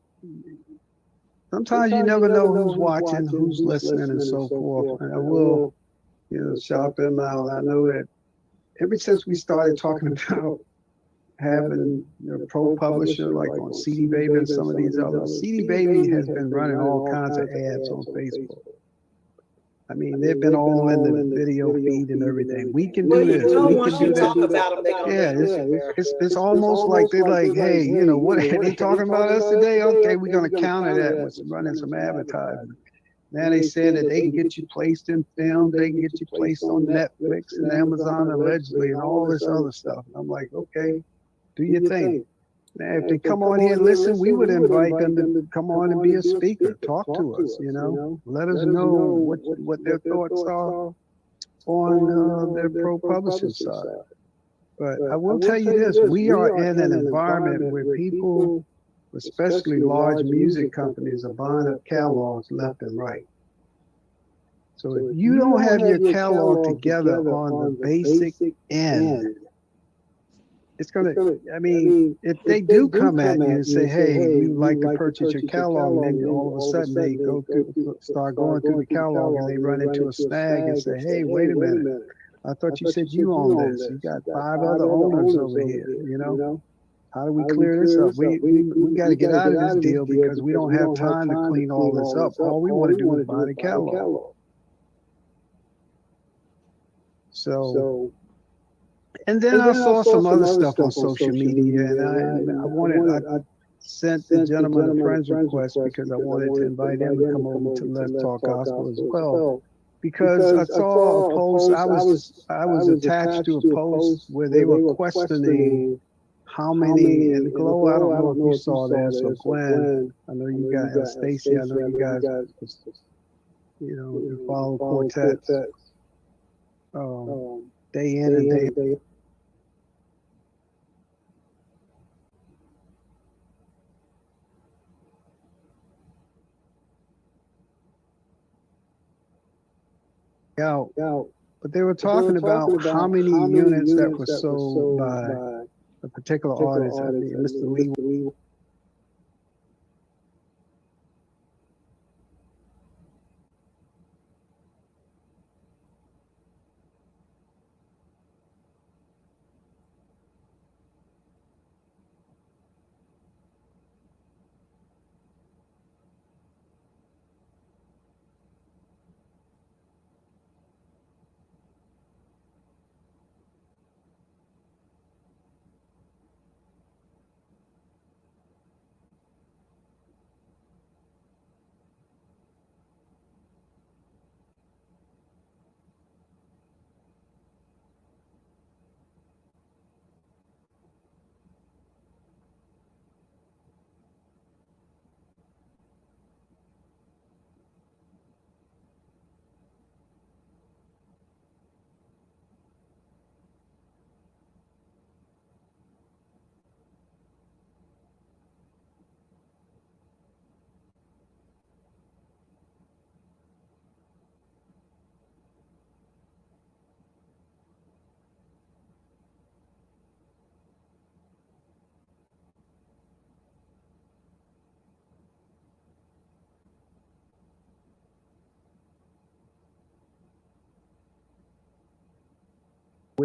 sometimes you never know who's watching, who's listening, and so forth. And I will, shout them out. I know that ever since we started talking about having a pro publisher like on CD Baby and some of these others, CD Baby has been running all kinds of ads on Facebook. I mean, they've been all in the video feed and everything. We can do this. We can do that. Yeah, it's almost like they're like, hey, what are they talking about us today? Okay, we're gonna counter that with running some advertising. Now they said that they can get you placed in film, they can get you placed on Netflix and Amazon allegedly and all this other stuff. And I'm like, okay, do your thing. Now, if they come on here and listen, we would invite them to come on and be a speaker, talk to us, let us know what their thoughts are on their pro publishing side. But I will tell you this, we are in an environment where people, especially large music companies, are buying up catalogs left and right. So if you don't have your catalog together on the basic end, it's gonna. I mean, if they do come at you and say, "Hey, we would like to purchase your catalog," and then all of a sudden they start going through the catalog and they run into a snag and say, "Hey, wait a minute! I thought you said you own this. You got 5 other owners over here. How do we clear this up? We got to get out of this deal because we don't have time to clean all this up. All we want to do is buy the catalog." So. And then I saw some other stuff on social media, and I sent the gentleman a friend's request because I wanted to invite him to come over to Let's Talk Gospel as well. Because I saw a post, I was attached to a post where they were questioning how many, and Glow, I don't know if you saw that, so Gwen, I know you guys, Stacy, I know you guys, you follow Quartet, day in and day out. But they were talking about how many units that were sold by a particular artist. I mean, Mr. Lee.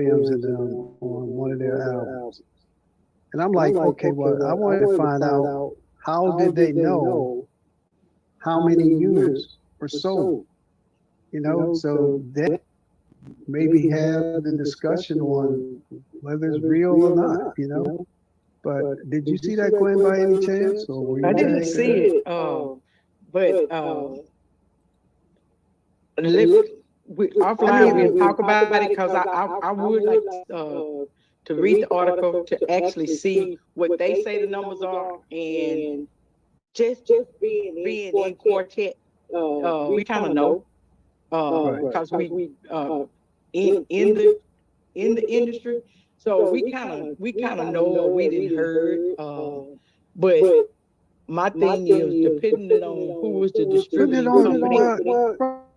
Williams and them on one of their albums. And I'm like, okay, well, I wanted to find out how did they know how many units were sold? So that maybe have the discussion on whether it's real or not. But did you see that, Gwen, by any chance? Or were you I didn't tagged see in? it, but offline we'll talk about it, because I would like to read the article to actually see what they say the numbers are, and just being in quartet, we kind of know, because we in the industry, so we kind of know what we didn't heard, but my thing is depending on who was the Putting it distributing on, company.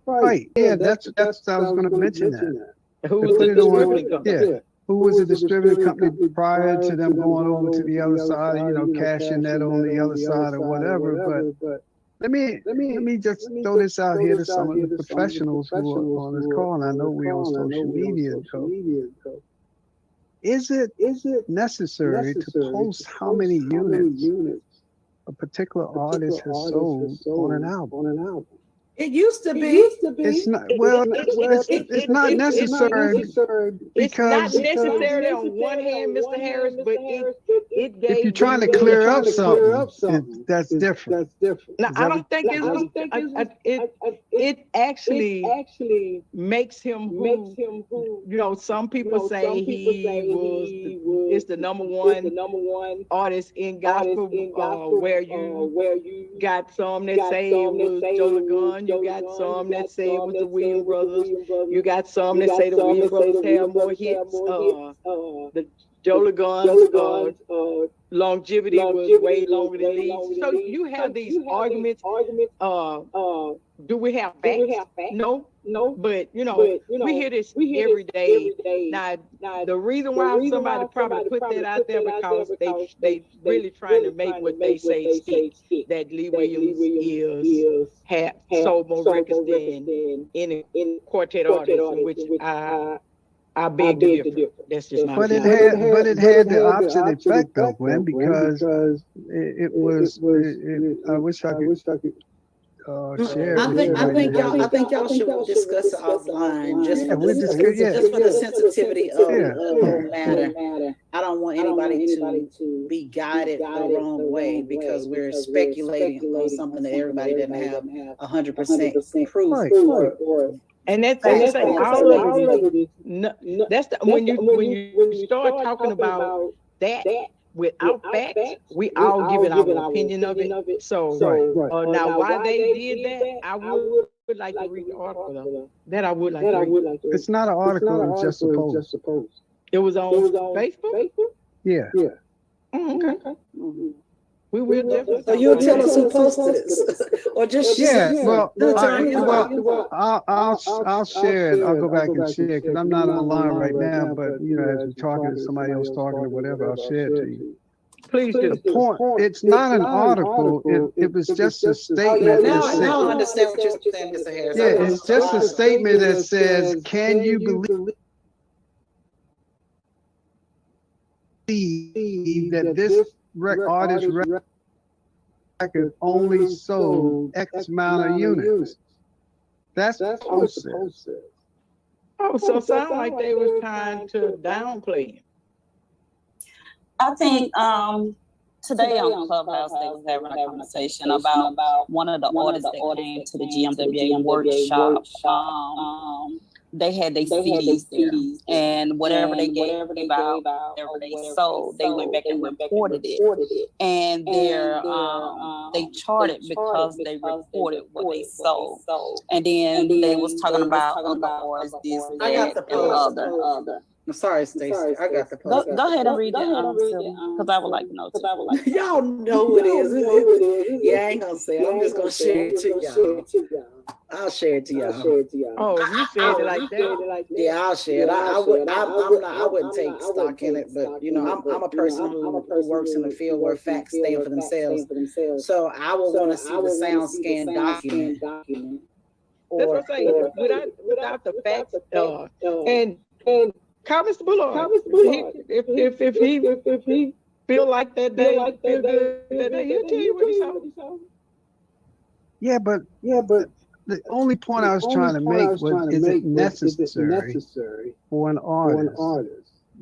right. Yeah, that's I was going to mention that. Who To was put the it on, distributing company? yeah. Who was the distributing company prior to them going over to the other side, cashing that on the other side or whatever. But let me just throw this out here to some of the professionals who are on this call, and I know we're on social media. So is it necessary to post how many units a particular artist has sold on an album? It used to be. It's not. Well, it's not necessary It's not because necessarily on one hand, Mr. Harris, but it gave. if you're trying to clear up something, that's different. Now, I don't think it actually makes him who, some people say he is the number one artist in gospel, where you got some that say it was Joe Gun, you got some that say it was the Williams Brothers, you got some that say the Williams Brothers have more hits, the Joe Lagun's longevity was way longer than these. So you have these arguments. Do we have facts? No. But we hear this every day. Now, the reason why somebody probably put that out there, because they really trying to make what they say stick. That Lee Williams have sold more records than any quartet artist, in which I beg to differ. That's just my opinion. But it had the opposite effect though, Gwen, because it was. I wish I could share. I think y'all should discuss it offline, just for the sensitivity of the whole matter. I don't want anybody to be guided the wrong way because we're speculating on something that everybody doesn't have 100% proof for. And that's all of it is. That's when you start talking about that without facts, we all giving our opinion of it. So now why they did that, I would like to read the article though. That I would like to read. It's not an article. It's just supposed. It was on Facebook. Yeah. Okay. Mm-hmm. We will definitely. So you'll tell us who posted this, or just I'll share it. I'll go back and share it because I'm not online right now. But as we're talking to somebody else talking or whatever, I'll share it to you. Please do. The point. It's not an article. It was just a statement. Now I understand what you're saying, Mr. Harris. Yeah, it's just a statement that says, "Can you believe that this artist record only sold X amount of units?" That's all it says. Oh, so it sounds like they was trying to downplay him. I think today on Clubhouse they was having a conversation about one of the artists that came to the GMWA workshop. They had their CDs there, and whatever they gave out, whatever they sold, they went back and reported it. And they charted because they reported what they sold. And then they was talking about other artists, this, that, and other. I'm sorry, Stacey. I got the post. Go ahead and read it, because I would like to know too. Y'all know what it is. Yeah, I ain't gonna say it. I'm just gonna share it to y'all. I'll share it to y'all. Oh, you said it like that? Yeah, I'll share it. I wouldn't take stock in it, but I'm a person who works in the field where facts stand for themselves. So I will want to see the sound scan document. That's what I'm saying. Without the facts, and Call Mr. Bullard. If he feel like that day, feel good that day, he'll tell you what he saw. Yeah, but the only point I was trying to make was, is it necessary for an artist?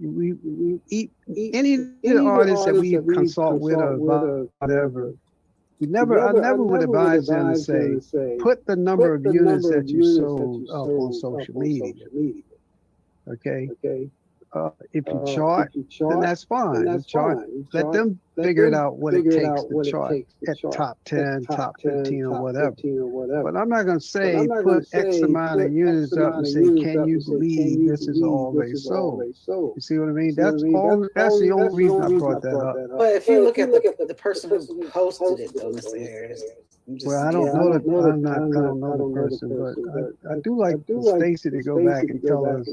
We any of the artists that we consult with or whatever, I never would advise them to say, put the number of units that you sold up on social media. Okay. If you chart, then that's fine. You chart, let them figure it out what it takes to chart at top 10, top 15, or whatever. But I'm not going to say put X amount of units up and say, can you believe this is all they sold? You see what I mean? That's the only reason I brought that up. But if you look at the person who posted it, though, Mr. Harris. Well, I don't know I don't know the person, but I do like Stacy to go back and tell us.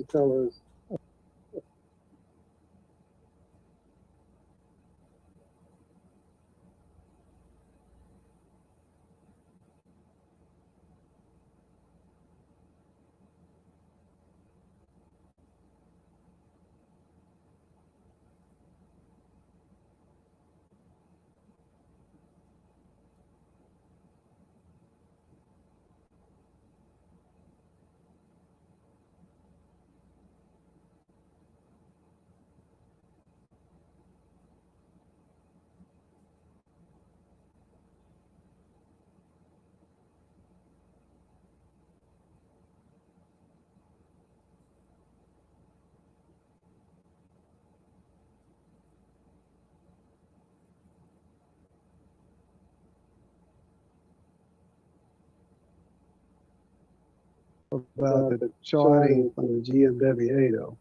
About the charting from the GMWA though.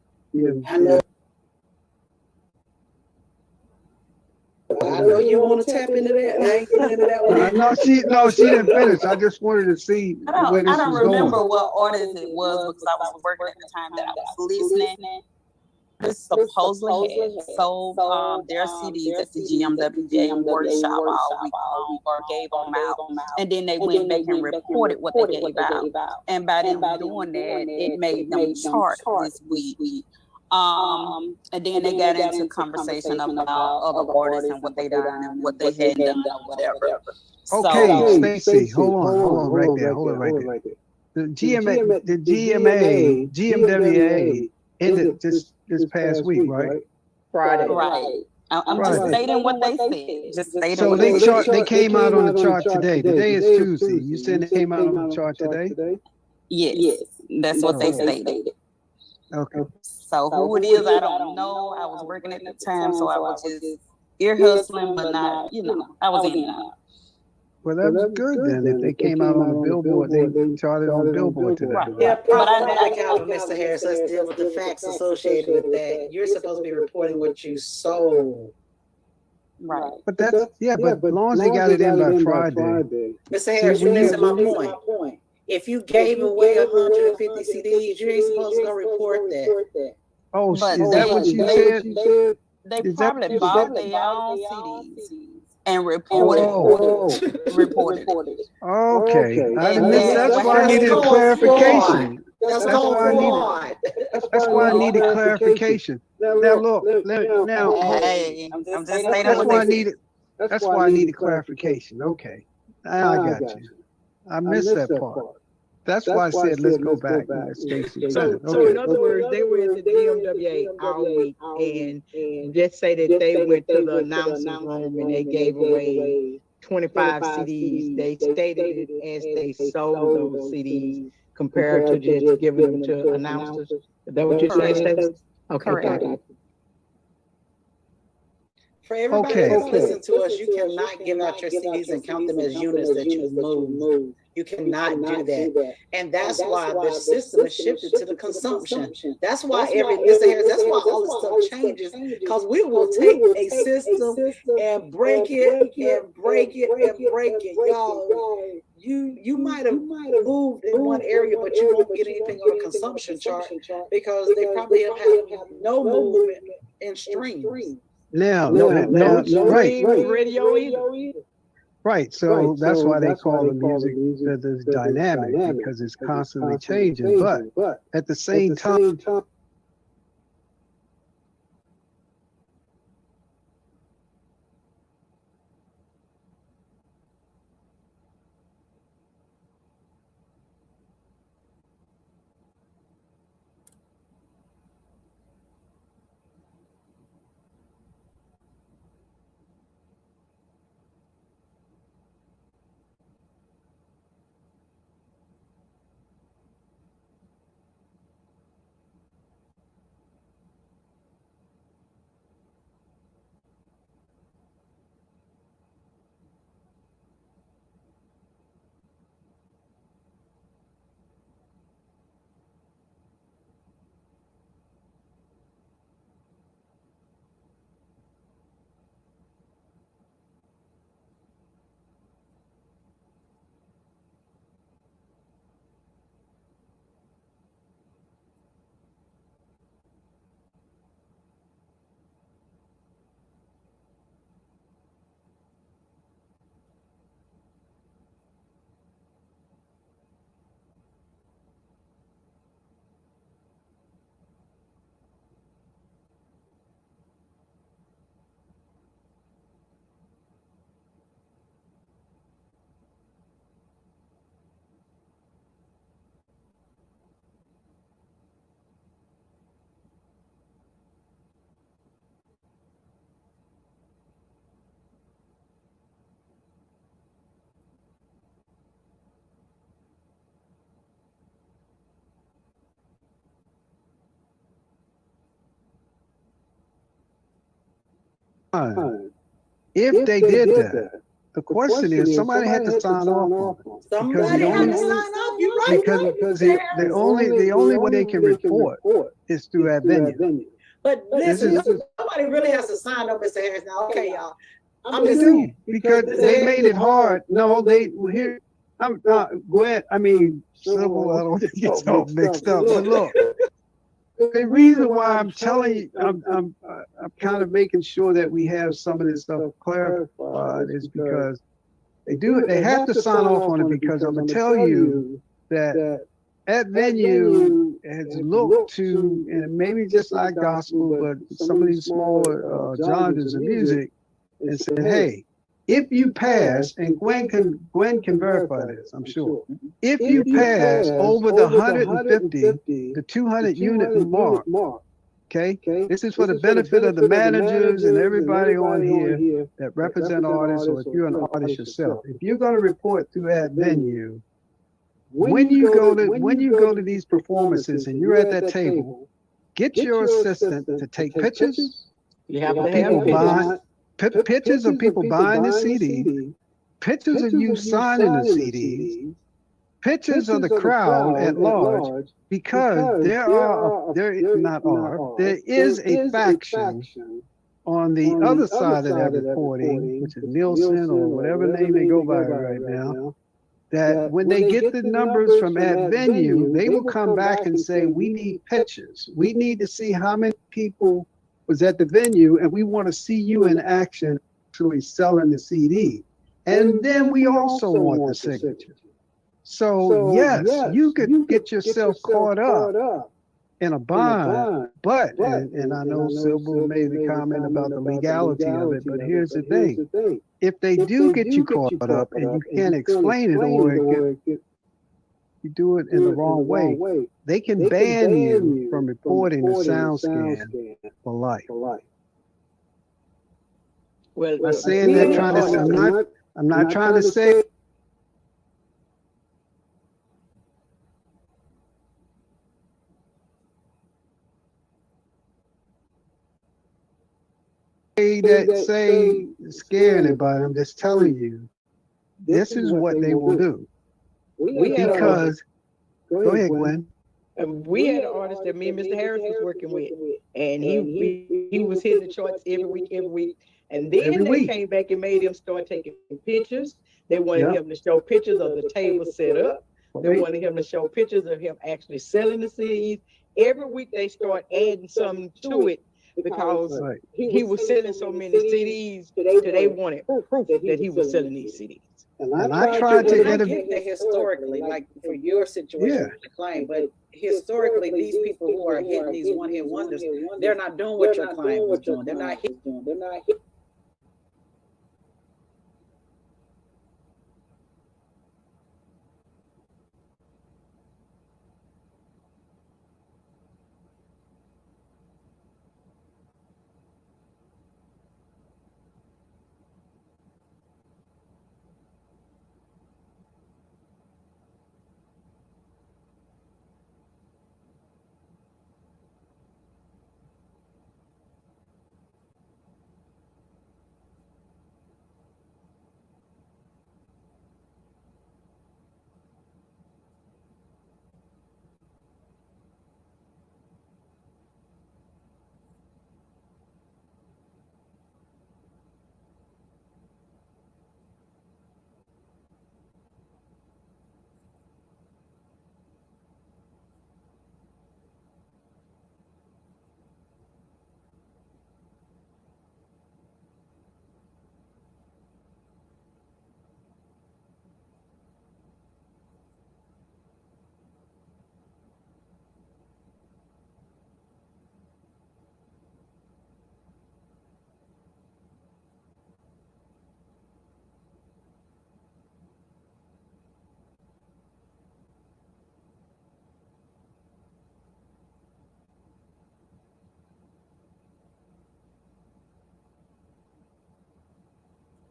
I know you want to tap into that. I ain't getting into that one. No, she didn't finish. I just wanted to see where this I don't was remember going. what artist it was because I was working at the time that I was listening. This supposedly had sold their CDs at the GMWA workshop all week long or gave them out. And then they went back and reported what they gave out. And by them doing that, it made them chart this week. And then they got into conversation about other artists and what they done and what they hadn't done or whatever. Okay, Stacey, hold on right there. The GMWA ended this past week, right? Friday. Right. I'm just stating what they said. Just stating so what they came out on the chart today. Today is Tuesday. You said they came out on the chart today? Yes, that's what they stated. Okay. So who it is, I don't know. I was working at the time, so I was just ear hustling, but not, I was in and out. Well, that was good then. If they came out on the Billboard, they charted on Billboard today. Right. Yeah, problematic album, Mr. Harris. Let's deal with the facts associated with that. You're supposed to be reporting what you sold. Right. But but as long as they got it in by Friday. Mr. Harris, you're missing my point. If you gave away 150 CDs, you ain't supposed to go report that. Oh, but is that what you said? They probably bought their own CDs and reported. Okay. That's why I needed clarification. That's why I needed clarification. Now look, hey, I'm just saying that's why I needed clarification. Okay. I got you. I missed that part. That's why I said let's go back. So in other words, they were at the GMWA all week and just say that they went to the announcer's room and they gave away 25 CDs. They stated it as they sold those CDs compared to just giving them to announcers. Is that what you're saying, Stacey? Okay, correct. For everybody who's listening to us, you cannot give out your CDs and count them as units that you moved. You cannot do that. And that's why the system is shifted to the consumption. That's why Mr. Harris, that's why all this stuff changes. Because we will take a system and break it. Y'all, you might have moved in one area, but you won't get anything on a consumption chart because they probably have had no movement in streams. Now, right. Radio either. Right, so that's why they call the music that is dynamic because it's constantly changing. But at the same time, If they did that, the question is somebody had to sign off on it. Somebody had to sign off. You're right. Because the only way they can report is through that venue. But listen, nobody really has to sign up and say, "Harris, now, okay, y'all." I'm They just do, saying. because they made it hard. No, here. I'm Gwen. I mean, Sybil. I don't want to get all mixed up. But look, the reason why I'm telling you, I'm kind of making sure that we have some of this stuff clarified is because they have to sign off on it, because I'm gonna tell you that venue has looked to, and maybe just not gospel, but some of these smaller genres of music, and said, hey, if you pass, and Gwen can verify this, I'm sure. If you pass over the 150 to 200 unit mark, okay, this is for the benefit of the managers and everybody on here that represent artists, or if you're an artist yourself. If you're going to report through that venue, when you go to these performances and you're at that table, get your assistant to take pictures. You have to People have buying pictures of people buying the CD, pictures of you signing the CDs, pictures of the crowd at large, because there is a faction on the other side of that reporting, which is Nielsen or whatever name they go by right now, that when they get the numbers from that venue, they will come back and say, we need pictures. We need to see how many people was at the venue, and we want to see you in action actually selling the CD. And then we also want the signature. So yes, you could get yourself caught up in a bind, but, and I know Sybil made the comment about the legality of it, but here's the thing. If they do get you caught up and you can't explain it, or you do it in the wrong way, they can ban you from reporting the sound scan for life. Well, I'm saying that trying to, I'm not trying to say say scare anybody. I'm just telling you, this is what they will do. Because go ahead, Gwen. We had an artist that me and Mr. Harris was working with, and he was hitting the charts every week. And then they came back and made him start taking pictures. They wanted him to show pictures of the table set up. They wanted him to show pictures of him actually selling the CDs. Every week they start adding something to it, because he was selling so many CDs that they wanted proof that he was selling these CDs. And I tried to get that historically, like for your situation with the claim, but historically, these people who are hitting these one-hit wonders, they're not doing what your client was doing. They're not hitting.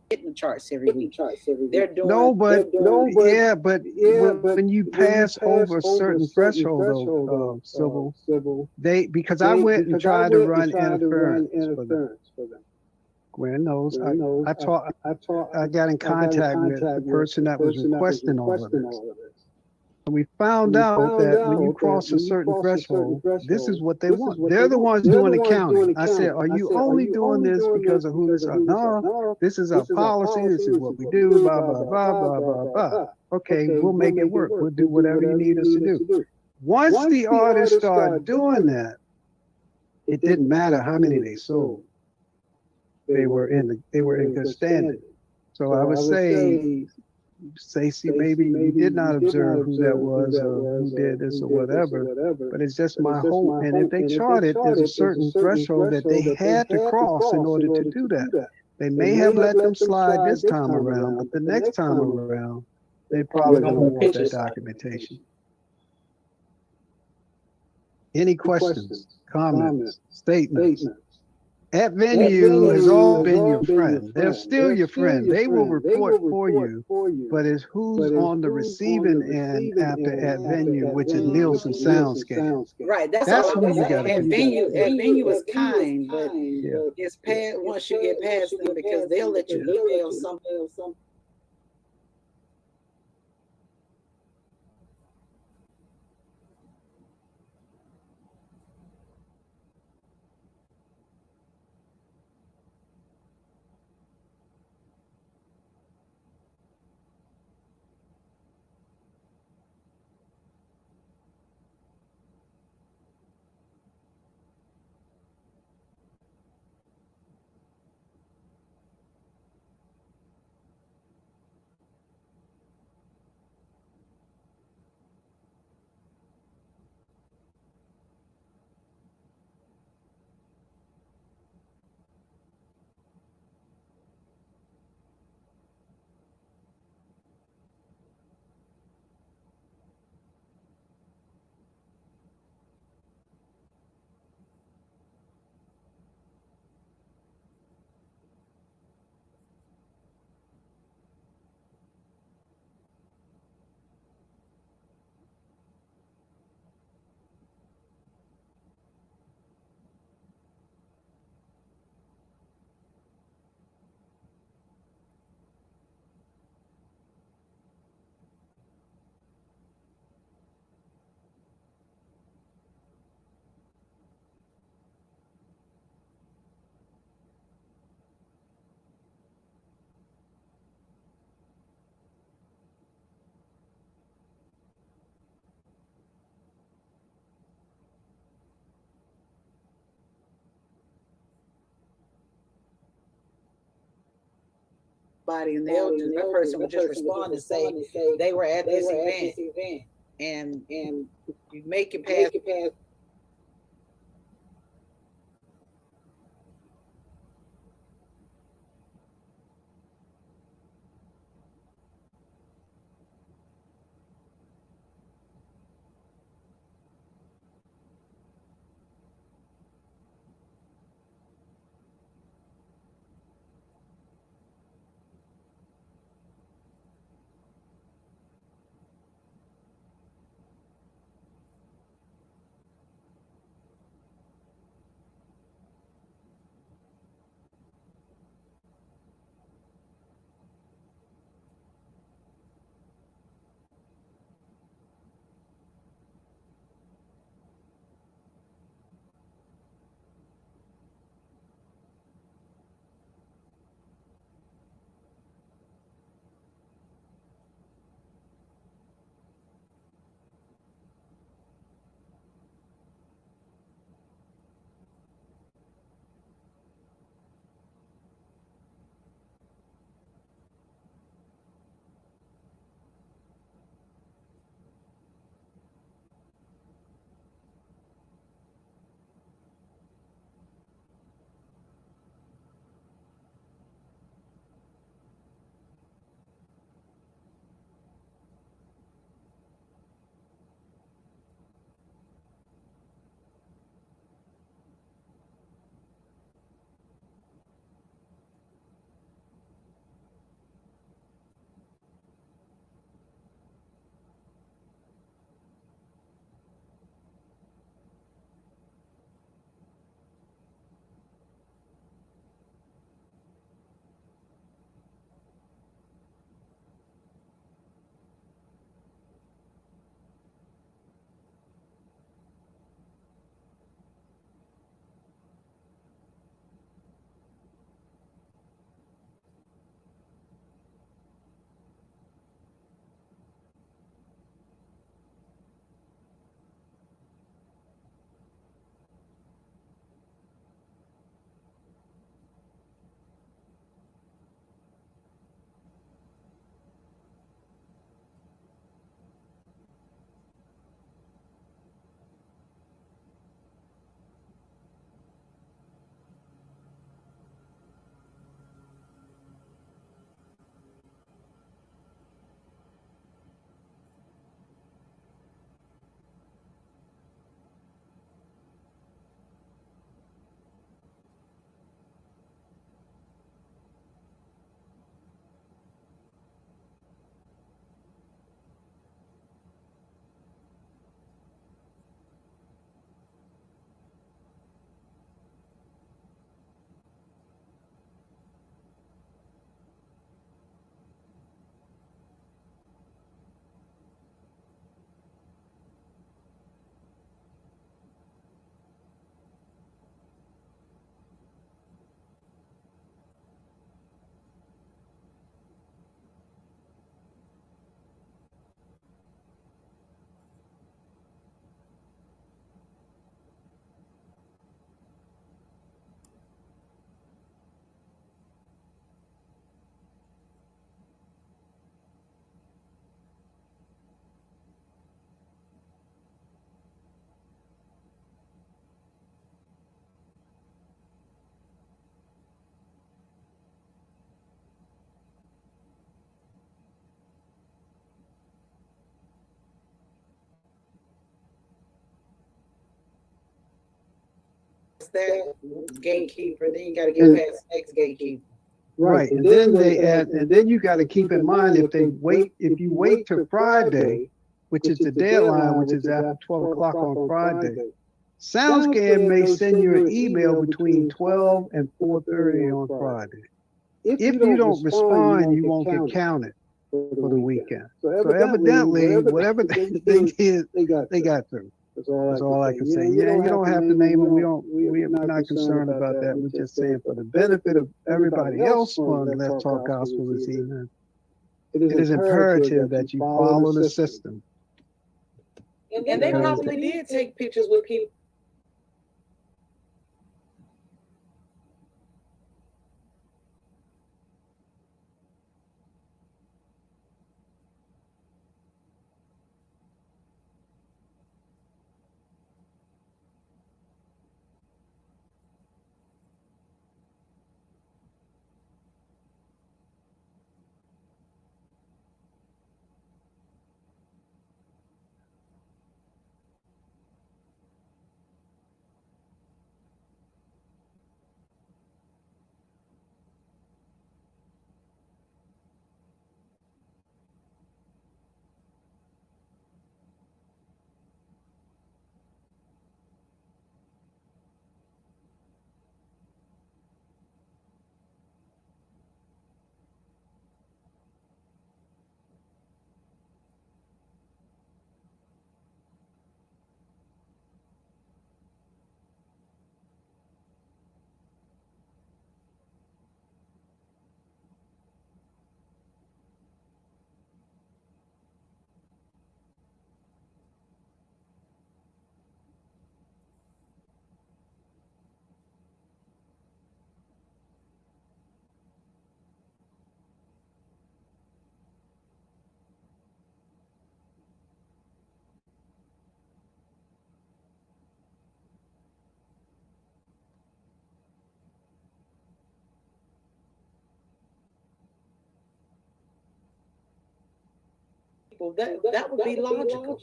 Hitting the charts every week. They're doing but when you pass over a certain threshold, though, Sybil, because I went and tried to run interference for them Gwen knows. I got in contact with the person that was requesting all of this. And we found out that when you cross a certain threshold, this is what they want. They're the ones doing the counting. I said, are you only doing this because of who this is? No, this is our policy. This is what we do, blah, blah, blah, blah, blah, blah. Okay, we'll make it work. We'll do whatever you need us to do. Once the artists start doing that, it didn't matter how many they sold. They were in good standing. So I would say, Stacey, maybe you did not observe who that was or who did this or whatever, but it's just my hope. And if they charted, there's a certain threshold that they had to cross in order to do that. They may have let them slide this time around, but the next time around, they probably don't want that documentation. Any questions, comments, statements? At venue has all been your friend. They're still your friend. They will report for you, but it's who's on the receiving end after at venue, which is Nielsen Soundscape. Right. That's who you got to at be. venue is kind, but it's past once you get past them because they'll let you email something. And that person would just respond and say they were at this event, and you make it past. past that gatekeeper, then you got to get past the next gatekeeper. Right, and then they add, and then you got to keep in mind if you wait till Friday, which is the deadline, which is after 12 o'clock on Friday, SoundScan may send you an email between 12 and 4:30 on Friday. If you don't respond, you won't get counted for the weekend. So evidently, whatever they did, they got through. That's all I can say. Yeah, you don't have to name them. We're not concerned about that. We're just saying for the benefit of everybody else on Let's Talk Gospel this evening, it is imperative that you follow the system. And they probably did take pictures with people. That would be logical.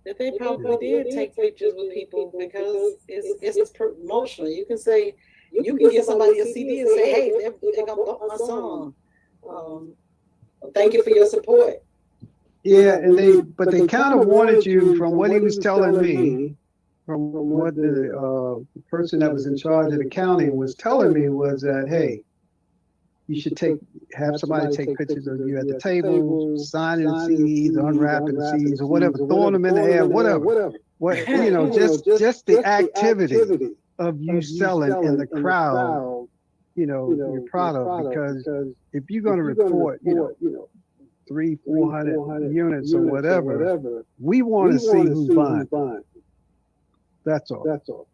That they probably did take pictures with people because it's promotional. You can say, you can give somebody a CD and say, hey, they're gonna bump my song. Thank you for your support. Yeah, but they kind of wanted you, from what he was telling me, from what the person that was in charge of the county was telling me, was that, hey, you should have somebody take pictures of you at the table, signing the CDs, unwrapping the CDs, or whatever, throwing them in the air, whatever. Just the activity of you selling in the crowd, you're proud of, because if you're going to report, 300-400 units or whatever, we want to see who's buying. That's all.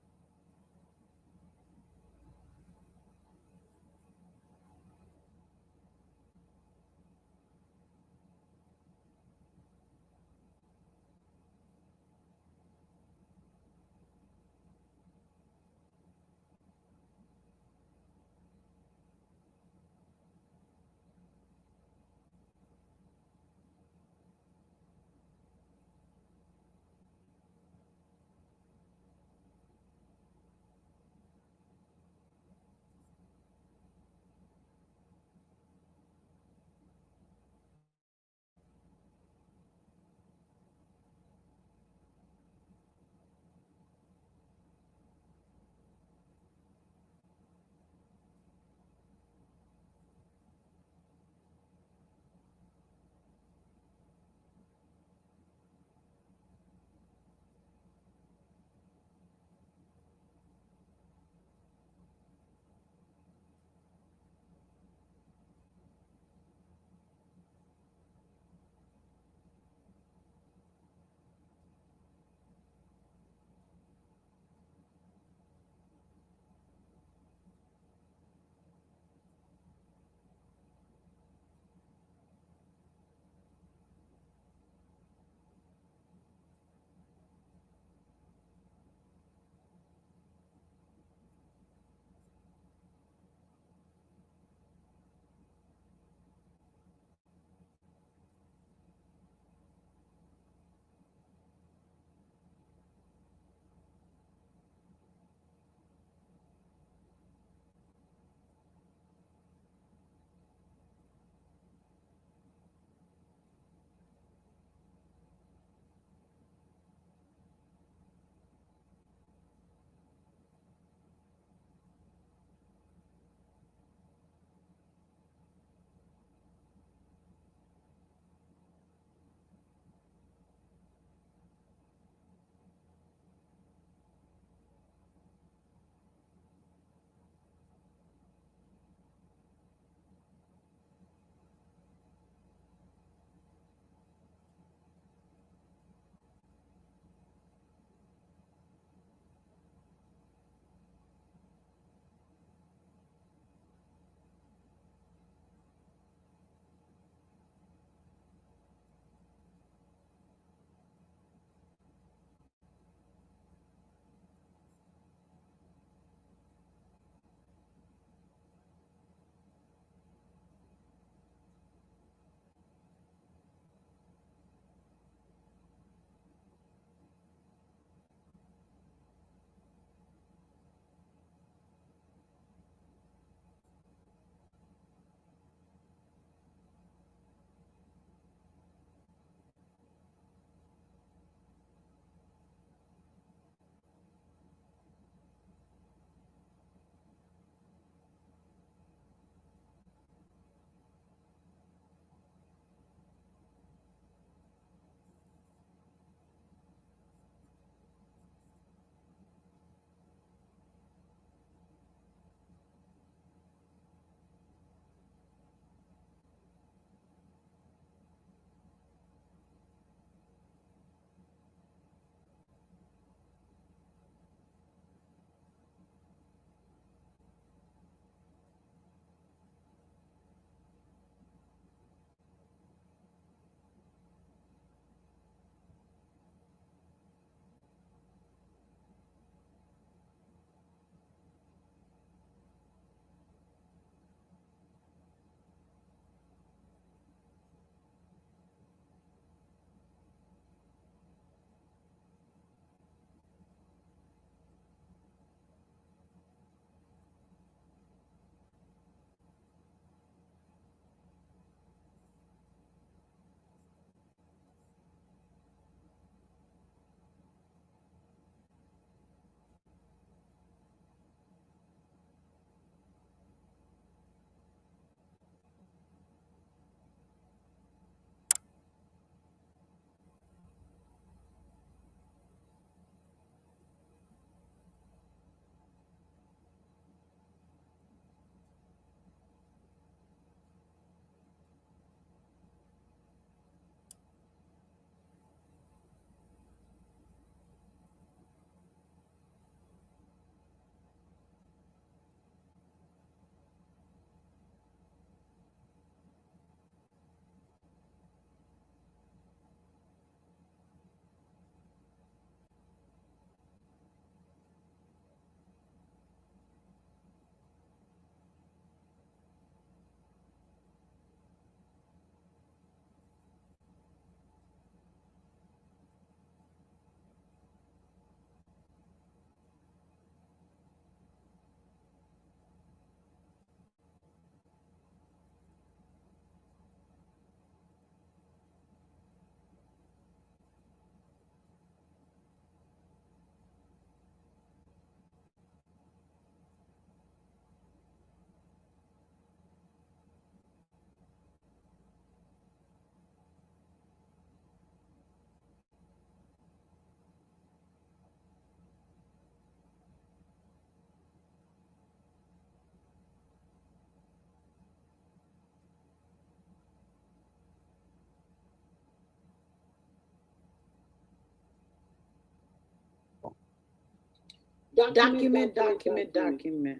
Document.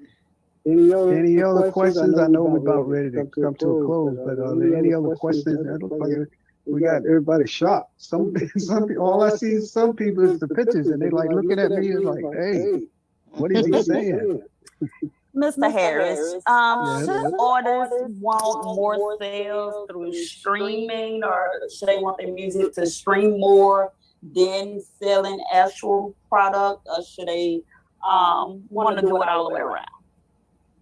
Any other questions? I know we're about ready to come to a close, but are there any other questions? It looks like we got everybody shocked. Some people, all I see is some people is the pictures, and they like looking at me and like, hey, what is he saying? Mr. Harris, Yes. should artists want more sales through streaming, or should they want their music to stream more than selling actual product, or should they want to do it all the way around?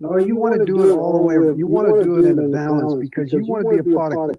No, you want to do it all the way. You want to do it in a balance because you want to be a part of